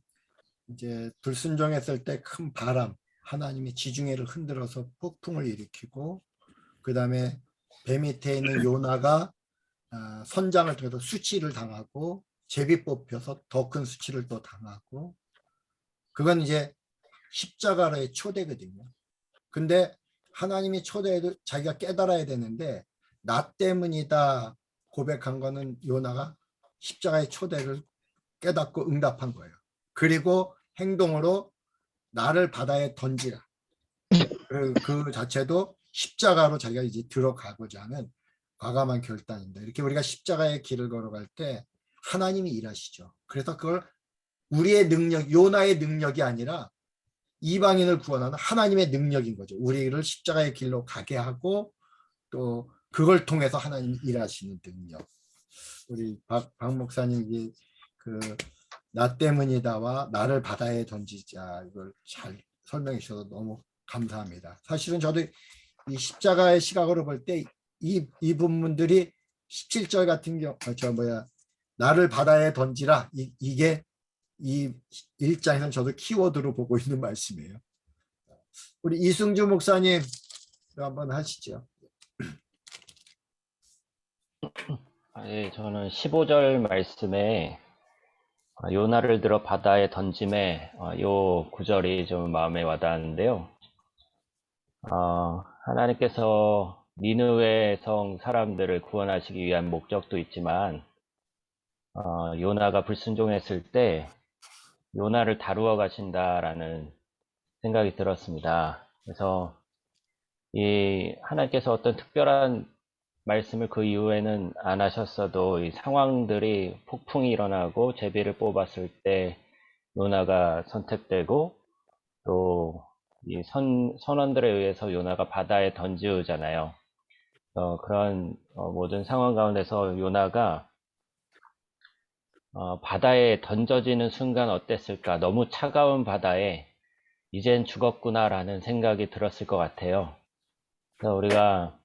이제 불순종했을 때 큰 바람, 하나님이 지중해를 흔들어서 폭풍을 일으키고 그 다음에 배 밑에 있는 요나가 선장을 통해서 수치를 당하고 제비 뽑혀서 더 큰 수치를 또 당하고 그건 이제 십자가의 초대거든요. 근데 하나님이 초대해도 자기가 깨달아야 되는데 나 때문이다 고백한 거는 요나가 십자가의 초대를 깨닫고 응답한 거예요. 그리고 행동으로 나를 바다에 던지라. 그 자체도 십자가로 자기가 이제 들어가고자 하는 과감한 결단입니다. 이렇게 우리가 십자가의 길을 걸어갈 때 하나님이 일하시죠. 그래서 그걸 우리의 능력, 요나의 능력이 아니라 이방인을 구원하는 하나님의 능력인 거죠. 우리를 십자가의 길로 가게 하고 또 그걸 통해서 하나님이 일하시는 능력. 우리 박 목사님이 나 때문이다와 나를 바다에 던지자 이걸 잘 설명해 주셔서 너무 감사합니다. 사실은 저도 이 십자가의 시각으로 볼 때 이 부분들이 17절 같은 경우 나를 바다에 던지라 이게 이 1장에서는 저도 키워드로 보고 있는 말씀이에요. 우리 이승주 목사님 한번 하시죠. 예, 저는 15절 말씀에 요나를 들어 바다에 던짐에 요 구절이 좀 마음에 와닿았는데요. 하나님께서 니느웨 성 사람들을 구원하시기 위한 목적도 있지만 요나가 불순종했을 때 요나를 다루어 가신다라는 생각이 들었습니다. 그래서 이 하나님께서 어떤 특별한 말씀을 그 이후에는 안 하셨어도 이 상황들이 폭풍이 일어나고 제비를 뽑았을 때 요나가 선택되고 또 이 선원들에 의해서 요나가 바다에 던지우잖아요. 그런 모든 상황 가운데서 요나가 바다에 던져지는 순간 어땠을까? 너무 차가운 바다에 이젠 죽었구나라는 생각이 들었을 것 같아요. 그래서 우리가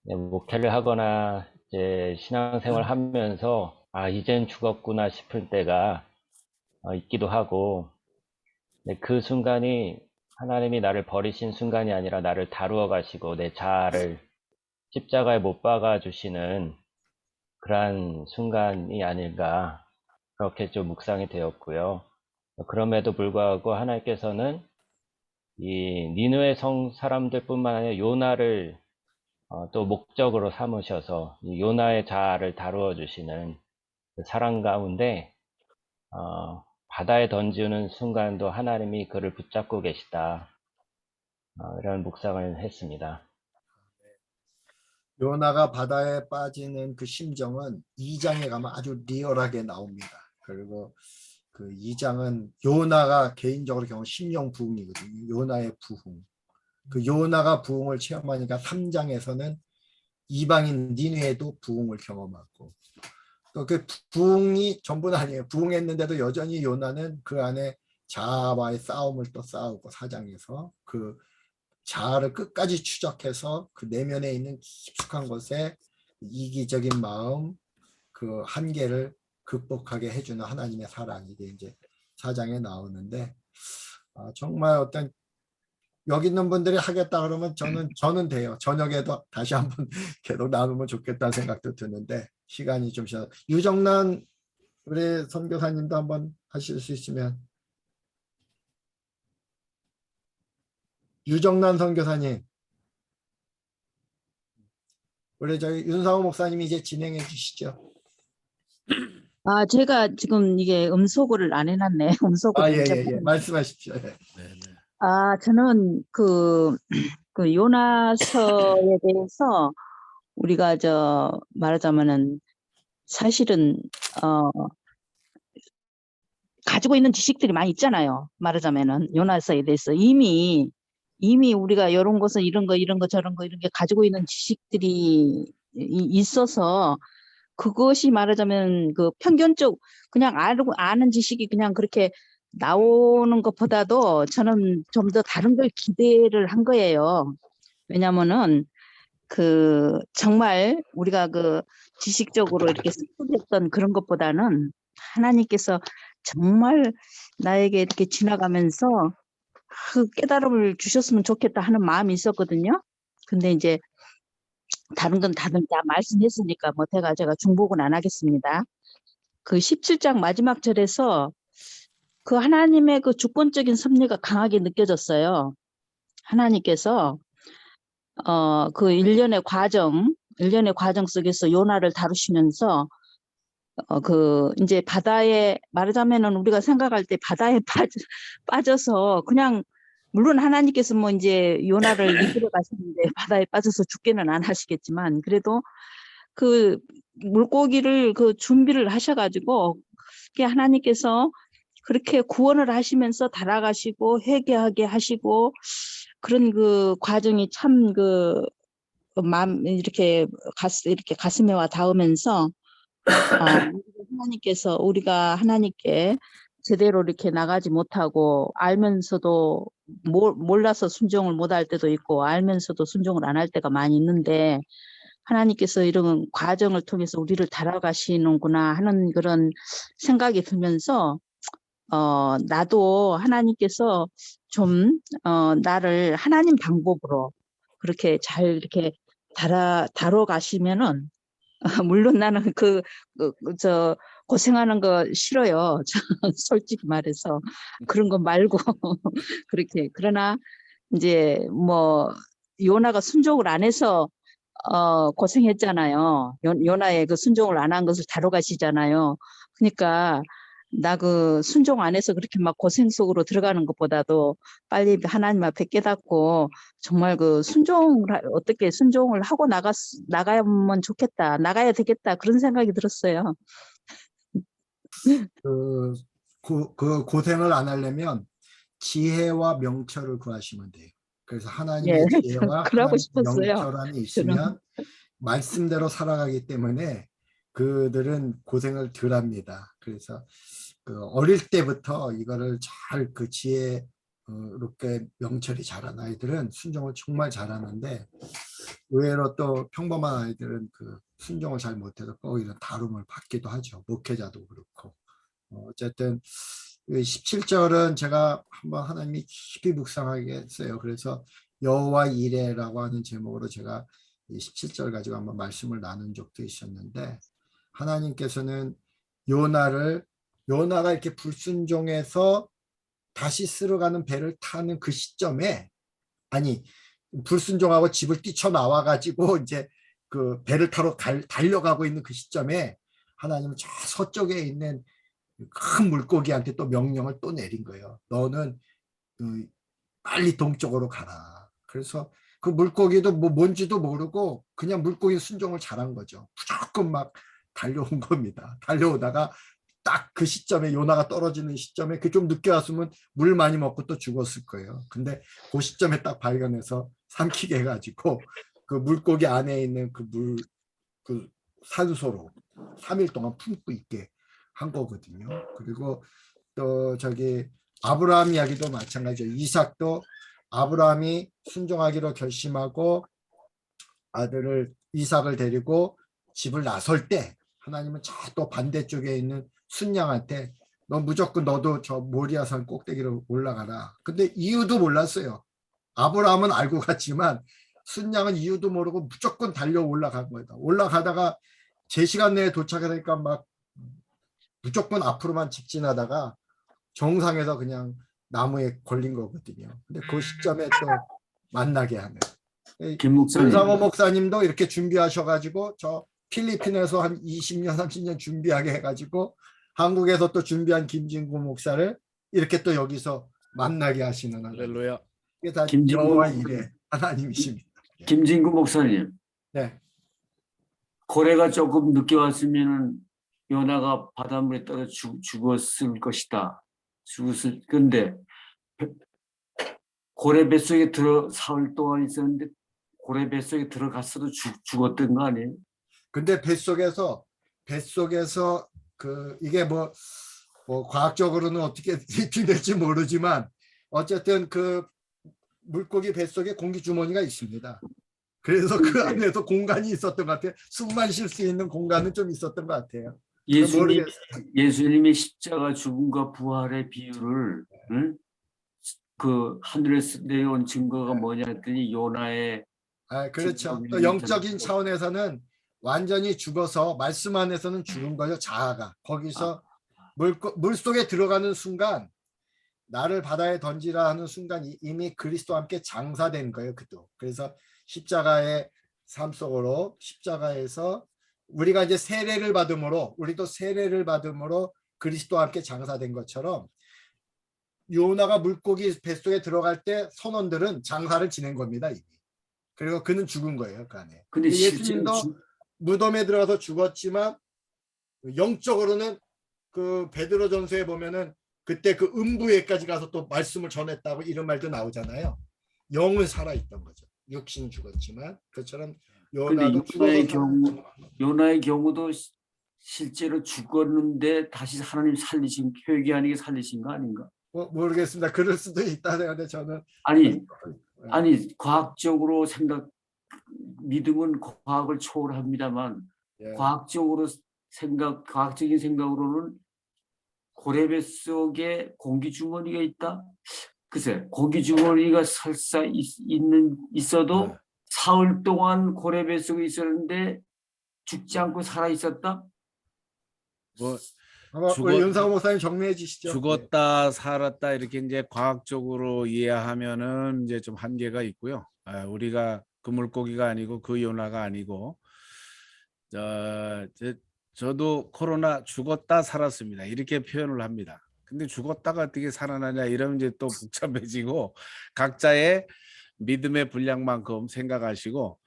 목회를 하거나 이제 신앙생활 하면서 이젠 죽었구나 싶을 때가 있기도 하고 그 순간이 하나님이 나를 버리신 순간이 아니라 나를 다루어 가시고 내 자아를 십자가에 못 박아 주시는 그러한 순간이 아닐까 그렇게 좀 묵상이 되었고요. 그럼에도 불구하고 하나님께서는 이 니느웨 성 사람들뿐만 아니라 요나를 또 목적으로 삼으셔서 이 요나의 자아를 다루어 주시는 그 사랑 가운데 바다에 던지는 순간도 하나님이 그를 붙잡고 계시다. 이런 묵상을 했습니다. 요나가 바다에 빠지는 그 심정은 2장에 가면 아주 리얼하게 나옵니다. 그리고 그 2장은 요나가 개인적으로 경우 심령 부흥이거든요. 요나의 부흥. 그 요나가 부흥을 체험하니까 3장에서는 이방인 니느에도 부흥을 경험하고 또 그 부흥이 전부는 아니에요. 부흥했는데도 여전히 요나는 그 안에 자아와의 싸움을 또 싸우고 4장에서 그 자아를 끝까지 추적해서 그 내면에 있는 깊숙한 곳에 이기적인 마음 그 한계를 극복하게 해주는 하나님의 사랑이 이제 4장에 나오는데 정말 어떤 여기 있는 분들이 하겠다 그러면 저는 돼요. 저녁에도 다시 한번 계속 나누면 좋겠다는 생각도 드는데 시간이 좀 쉬어. 유정란 우리 선교사님도 한번 하실 수 있으면. 유정란 선교사님. 우리 저희 윤상호 목사님이 이제 진행해 주시죠. 제가 지금 이게 음소거를 안 해놨네. 음소거를. 예. 말씀하십시오. 예. 저는 그 요나서에 대해서 우리가 말하자면은 사실은 가지고 있는 지식들이 많이 있잖아요. 말하자면은 요나서에 대해서 이미 우리가 이런 것은 이런 거 저런 거 이런 게 가지고 있는 지식들이 있어서 그것이 말하자면 그 편견적 그냥 아는 지식이 그냥 그렇게 나오는 것보다도 저는 좀 더 다른 걸 기대를 한 거예요. 왜냐면은 그 정말 우리가 그 지식적으로 이렇게 습득했던 그런 것보다는 하나님께서 정말 나에게 이렇게 지나가면서 그 깨달음을 주셨으면 좋겠다 하는 마음이 있었거든요. 근데 이제 다른 건 다들 다 말씀했으니까 제가 중복은 안 하겠습니다. 그 17장 마지막 절에서 그 하나님의 그 주권적인 섭리가 강하게 느껴졌어요. 하나님께서 그 일련의 과정 속에서 요나를 다루시면서 그 이제 바다에 말하자면은 우리가 생각할 때 바다에 빠져서 그냥 물론 하나님께서 이제 요나를 이끌어 가시는데 바다에 빠져서 죽게는 안 하시겠지만 그래도 그 물고기를 그 준비를 하셔가지고 그게 하나님께서 그렇게 구원을 하시면서 달아가시고 회개하게 하시고 그런 그 과정이 참 그 마음 이렇게 가슴에 와 닿으면서 하나님께서 우리가 하나님께 제대로 이렇게 나가지 못하고 알면서도 몰라서 순종을 못할 때도 있고 알면서도 순종을 안 할 때가 많이 있는데 하나님께서 이런 과정을 통해서 우리를 달아가시는구나 하는 그런 생각이 들면서 나도 하나님께서 좀 나를 하나님 방법으로 그렇게 잘 이렇게 다뤄가시면은 물론 나는 고생하는 거 싫어요. 솔직히 말해서 그런 거 말고 그렇게 그러나 이제 요나가 순종을 안 해서 고생했잖아요. 요나의 그 순종을 안 한 것을 다뤄가시잖아요. 그러니까 나 그 순종 안 해서 그렇게 막 고생 속으로 들어가는 것보다도 빨리 하나님 앞에 깨닫고 정말 그 어떻게 순종을 하고 나가면 좋겠다, 나가야 되겠다 그런 생각이 들었어요. 그 고생을 안 하려면 지혜와 명철을 구하시면 돼요. 그래서 하나님의 지혜와 하나님의 명철 안에 있으면 말씀대로 살아가기 때문에 그들은 고생을 덜 합니다. 그래서 그 어릴 때부터 이거를 잘 그 지혜롭게 명철이 자란 아이들은 순종을 정말 잘하는데 의외로 또 평범한 아이들은 그 순종을 잘 못해서 오히려 다름을 받기도 하죠. 목회자도 그렇고. 어쨌든 17절은 제가 한번 하나님이 깊이 묵상하게 했어요. 그래서 여호와 이레라고 하는 제목으로 제가 17절 가지고 한번 말씀을 나눈 적도 있었는데 하나님께서는 요나가 이렇게 불순종해서 다시 쓸어가는 배를 타는 그 시점에 불순종하고 집을 뛰쳐나와 가지고 이제 그 배를 타러 달려가고 있는 그 시점에 하나님은 저 서쪽에 있는 큰 물고기한테 또 명령을 또 내린 거예요. 너는 빨리 동쪽으로 가라. 그래서 그 물고기도 뭔지도 모르고 그냥 물고기 순종을 잘한 거죠. 무조건 막 달려온 겁니다. 달려오다가 딱 그 시점에 요나가 떨어지는 시점에 그 좀 늦게 왔으면 물 많이 먹고 또 죽었을 거예요. 근데 그 시점에 딱 발견해서 삼키게 해가지고 그 물고기 안에 있는 그 산소로 3일 동안 품고 있게 한 거거든요. 그리고 또 저기 아브라함 이야기도 마찬가지죠. 이삭도 아브라함이 순종하기로 결심하고 아들을 이삭을 데리고 집을 나설 때 하나님은 저 또 반대쪽에 있는 순양한테 너 무조건 너도 저 모리아산 꼭대기로 올라가라. 근데 이유도 몰랐어요. 아브라함은 알고 갔지만 순양은 이유도 모르고 무조건 달려 올라간 거다. 올라가다가 제 시간 내에 도착하니까 막 무조건 앞으로만 직진하다가 정상에서 그냥 나무에 걸린 거거든요. 근데 그 시점에 또 만나게 하는. 김 목사님. 윤상호 목사님도 이렇게 준비하셔가지고 저 필리핀에서 한 20년, 30년 준비하게 해가지고 한국에서 또 준비한 김진구 목사를 이렇게 또 여기서 만나게 하시는 하나님. 할렐루야. 이게 다 김진구 여호와 목사님. 일의 하나님이십니다. 김진구 목사님. 네. 고래가 조금 늦게 왔으면 요나가 바닷물에 떨어 죽었을 것이다. 죽었을 건데 고래 뱃속에 사흘 동안 있었는데 고래 뱃속에 들어갔어도 죽었던 거 아니에요? 근데 뱃속에서 그 이게 뭐 과학적으로는 어떻게 입증될지 모르지만 어쨌든 그 물고기 뱃속에 공기 주머니가 있습니다. 그래서 그 안에서 공간이 있었던 것 같아요. 숨만 쉴 수 있는 공간은 좀 있었던 것 같아요. 예수님이 십자가 죽음과 부활의 비유를 응? 그 하늘에서 내려온 증거가 뭐냐 했더니 요나의 그렇죠. 또 영적인 차원에서는 완전히 죽어서 말씀 안에서는 죽은 거죠. 자아가 거기서 물 속에 들어가는 순간 나를 바다에 던지라 하는 순간 이미 그리스도와 함께 장사된 거예요. 그래서 십자가의 삶 속으로 십자가에서 우리가 이제 세례를 받음으로 우리도 세례를 받음으로 그리스도와 함께 장사된 것처럼 요나가 물고기 뱃속에 들어갈 때 선원들은 장사를 지낸 겁니다. 이미. 그리고 그는 죽은 거예요. 그 안에. 근데 예수님도 무덤에 들어가서 죽었지만 영적으로는 그 베드로전서에 보면은 그때 그 음부에까지 가서 또 말씀을 전했다고 이런 말도 나오잖아요. 영은 살아있던 거죠. 육신은 죽었지만 그처럼 요나도 요나의 경우도 실제로 죽었는데 다시 하나님 살리신 회개하는 게 살리신 거 아닌가? 모르겠습니다. 그럴 수도 있다 생각하는데 저는 아니 과학적으로 믿음은 과학을 초월합니다만 과학적인 생각으로는 고래뱃 속에 공기 주머니가 있다. 글쎄 공기 주머니가 설사 있어도 사흘 동안 고래뱃 속에 있었는데 죽지 않고 살아 있었다. 우리 윤상호 목사님 정리해 주시죠. 죽었다 살았다 이렇게 이제 과학적으로 이해하면은 이제 좀 한계가 있고요. 우리가 그 물고기가 아니고 그 요나가 아니고 저도 코로나 죽었다 살았습니다. 이렇게 표현을 합니다. 근데 죽었다가 어떻게 살아나냐 이러면 이제 또 복잡해지고 각자의 믿음의 분량만큼 생각하시고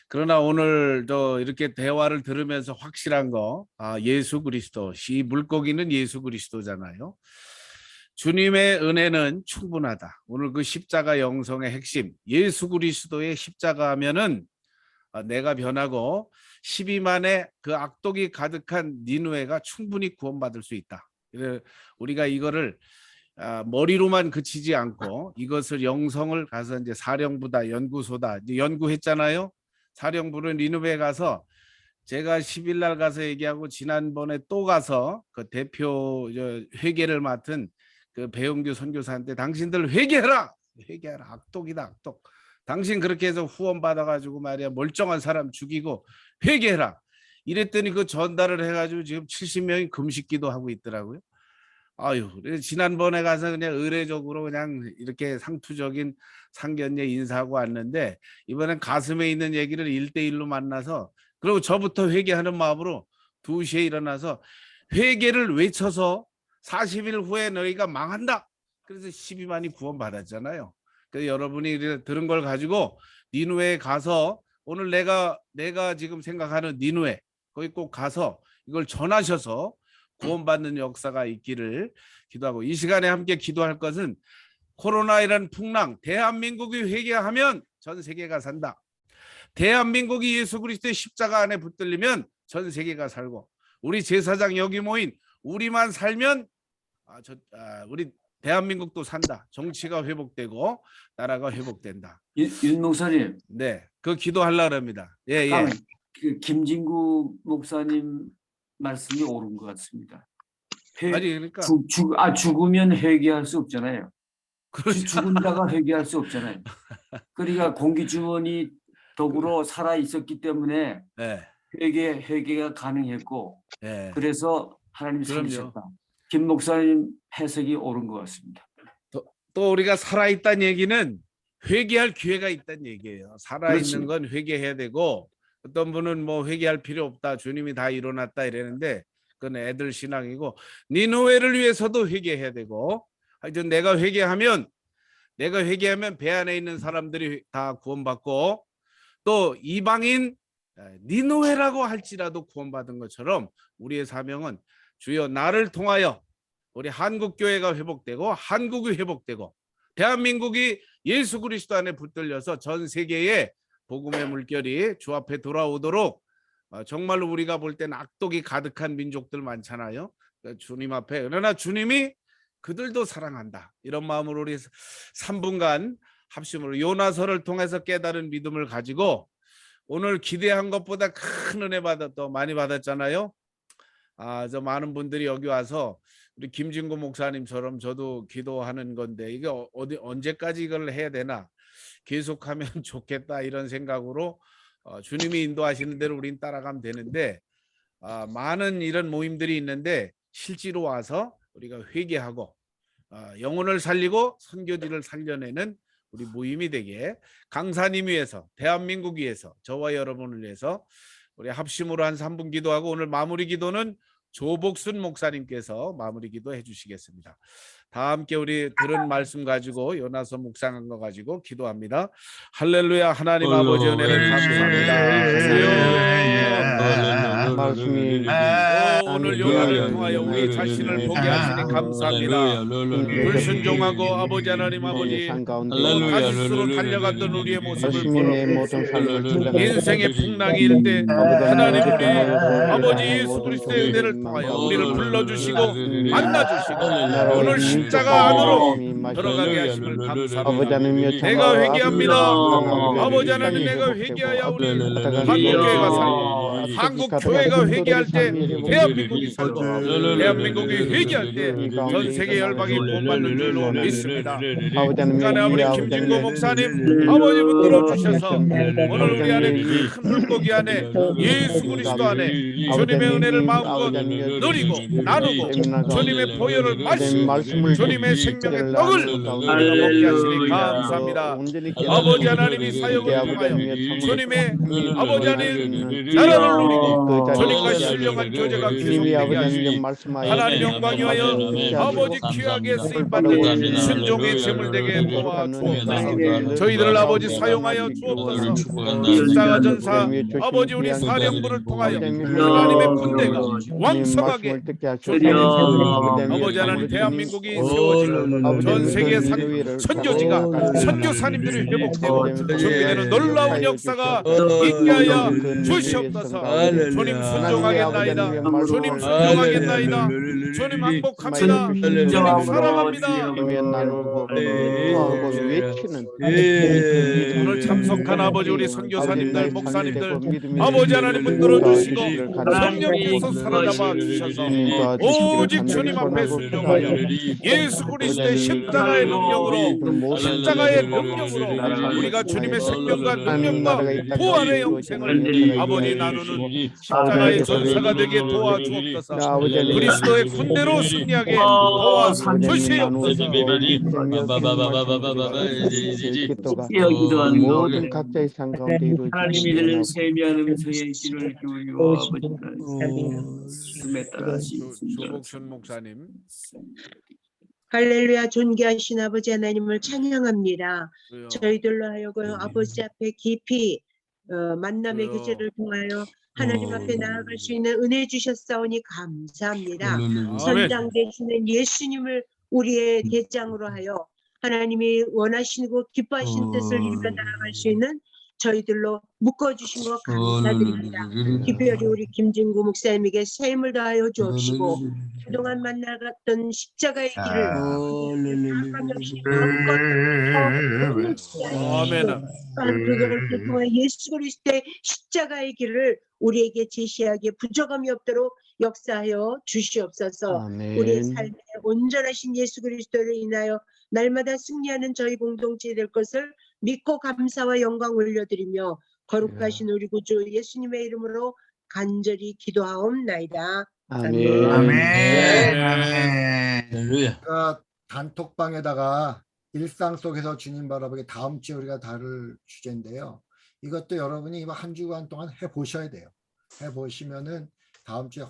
그러나 오늘 이렇게 대화를 들으면서 확실한 거 예수 그리스도 이 물고기는 예수 그리스도잖아요. 주님의 은혜는 충분하다. 오늘 그 십자가 영성의 핵심 예수 그리스도의 십자가 하면은 내가 변하고 12만의 그 악독이 가득한 니느웨가 충분히 구원받을 수 있다. 우리가 이거를 머리로만 그치지 않고 이것을 영성을 가서 이제 사령부다 연구소다 이제 연구했잖아요. 사령부는 니느웨에 가서 제가 10일 날 가서 얘기하고 지난번에 또 가서 그 대표 회계를 맡은 그 배용규 선교사한테 당신들 회개해라 악독이다 악독. 당신 그렇게 해서 후원 받아가지고 말이야 멀쩡한 사람 죽이고 회개해라 이랬더니 그 전달을 해가지고 지금 70명이 금식기도 하고 있더라고요. 지난번에 가서 그냥 의례적으로 그냥 이렇게 상투적인 상견례 인사하고 왔는데 이번엔 가슴에 있는 얘기를 1대1로 만나서 그리고 저부터 회개하는 마음으로 2시에 일어나서 회개를 외쳐서 40일 후에 너희가 망한다. 그래서 12만이 구원 받았잖아요. 그래서 여러분이 들은 걸 가지고 니느웨에 가서 오늘 내가 지금 생각하는 니느웨 거기 꼭 가서 이걸 전하셔서 구원받는 역사가 있기를 기도하고 이 시간에 함께 기도할 것은 코로나이라는 풍랑 대한민국이 회개하면 전 세계가 산다. 대한민국이 예수 그리스도의 십자가 안에 붙들리면 전 세계가 살고, 우리 제사장 여기 모인 우리만 살면 우리 대한민국도 산다. 정치가 회복되고 나라가 회복된다. 윤 목사님, 네, 그 기도하려고 합니다. 예, 예. 잠깐만, 그 김진구 목사님 말씀이 옳은 것 같습니다. 아니 그러니까 죽으면 회개할 수 없잖아요. 그렇죠. 죽은 자가 회개할 수 없잖아요. 그러니까 공기주원이 더불어 살아 있었기 때문에 네, 회개가 가능했고, 예. 그래서 하나님이 그럼요. 살리셨다. 김 목사님 해석이 옳은 것 같습니다. 또 우리가 살아있다는 얘기는 회개할 기회가 있다는 얘기예요. 살아있는 그렇지. 건 회개해야 되고, 어떤 분은 뭐 회개할 필요 없다, 주님이 다 일어났다 이러는데 그건 애들 신앙이고, 니느웨를 위해서도 회개해야 되고, 하여튼 내가 회개하면 배 안에 있는 사람들이 다 구원받고, 또 이방인 니느웨라고 할지라도 구원받은 것처럼 우리의 사명은 주여 나를 통하여 우리 한국교회가 회복되고 한국이 회복되고 대한민국이 예수 그리스도 안에 붙들려서 전 세계에 복음의 물결이 주 앞에 돌아오도록, 정말로 우리가 볼 때는 악독이 가득한 민족들 많잖아요. 주님 앞에, 그러나 주님이 그들도 사랑한다, 이런 마음으로 우리 3분간 합심으로 요나서를 통해서 깨달은 믿음을 가지고, 오늘 기대한 것보다 큰 은혜 많이 받았잖아요. 저 많은 분들이 여기 와서 우리 김진구 목사님처럼 저도 기도하는 건데, 이게 언제까지 이걸 해야 되나, 계속하면 좋겠다, 이런 생각으로 주님이 인도하시는 대로 우린 따라가면 되는데, 많은 이런 모임들이 있는데 실제로 와서 우리가 회개하고 영혼을 살리고 선교지를 살려내는 우리 모임이 되게, 강사님 위해서, 대한민국 위해서, 저와 여러분을 위해서 우리 합심으로 한 3분 기도하고, 오늘 마무리 기도는 조복순 목사님께서 마무리 기도해 주시겠습니다. 다 함께 우리 들은 말씀 가지고, 요나서 묵상한 거 가지고 기도합니다. 할렐루야. 하나님 아버지 은혜를 감사합니다. 말씀이 오늘 요나를 통하여 우리 자신을 보게 하시니 감사합니다. 불순종하고 아버지 하나님 아버지 다시스로 달려갔던 우리의 모습을 보고, 인생의 풍랑일 때 하나님 우리 아버지 예수 그리스도의 은혜를 통하여 우리를 불러주시고 만나주시고 오늘 십자가 안으로 들어가게 하심을 감사합니다. 내가 회개합니다. 아버지 하나님, 내가 회개하여 우리 한국교회가 살고, 한국교회가 회개할 때 대한민국이 살고, 대한민국이 회개할 때 전 세계 열방이 구원받는 줄로 믿습니다. 북한의 아버지 김진구 목사님 아버지 붙들어 주셔서 오늘 우리 안에 큰 물고기 안에 예수 그리스도 안에 주님의 은혜를 마음껏 누리고 나누고 주님의 보혈을 마시고 주님의 생명의 떡을 우리가 먹게 하시니 감사합니다. 아버지 하나님이 사역을 통하여 주님의 아버지 하나님 나라를 누리고 주님과 신령한 교제가 계속되게 하시니 하나님 영광이 하여 아버지 귀하게 쓰임받는 순종의 제물 되게 도와주옵소서. 저희들을 아버지 사용하여 주옵소서. 십자가 전사 아버지 우리 사령부를 통하여 하나님의 군대가 왕성하게 아버지 하나님 대한민국이 세워지고 전 세계 선교지가 선교사님들이 회복되고 준비되는 놀라운 역사가 있게 하여 주시옵소서. 주님 순종하겠나이다. 주님 순종하겠나이다. 주님 항복합니다. 주님 사랑합니다. 오늘 참석한 아버지 우리 선교사님들 목사님들 아버지 하나님 붙들어 주시고 성령께서 사로잡아 주셔서 오직 주님 앞에 순종하여 예수 그리스도의 십자가의 능력으로 우리가 주님의 생명과 능력과 부활의 영생을 아버지 나누는 십자가의 전사가 되게 도와주옵소서. 그리스도의 군대로 승리하게 도와주시옵소서. 모든 각자의 삶 가운데 하나님이 들은 세미한 음성의 귀를 기울이고 아버지 말씀에 따라 조복순 목사님. 할렐루야. 존귀하신 아버지 하나님을 찬양합니다. 저희들로 하여금 아버지 앞에 깊이 만남의 기제를 통하여 하나님 앞에 나아갈 수 있는 은혜 주셨사오니 감사합니다. 선장 되시는 예수님을 우리의 대장으로 하여 하나님이 원하시고 기뻐하신 뜻을 이루어 나아갈 수 있는 저희들로 묶어주신 것 감사드립니다. 특별히 우리 김진구 목사님에게 새 힘을 다하여 주옵시고 그동안 만나갔던 십자가의 길을 없이 아멘. 그것을 통해 예수 그리스도의 십자가의 길을 우리에게 제시하기에 부족함이 없도록 역사하여 주시옵소서. 우리의 삶에 온전하신 예수 그리스도를 인하여 날마다 승리하는 저희 공동체 될 것을 믿고 감사와 영광 올려드리며 거룩하신 우리 구주 예수님의 이름으로 간절히 기도하옵나이다. 아멘. 아멘. 할렐루야. 그러니까 단톡방에다가 일상 속에서 주님 바라보기 다음 주에 우리가 다룰 주제인데요. 이것도 여러분이 한 주간 동안 해보셔야 돼요. 해보시면은 다음 주에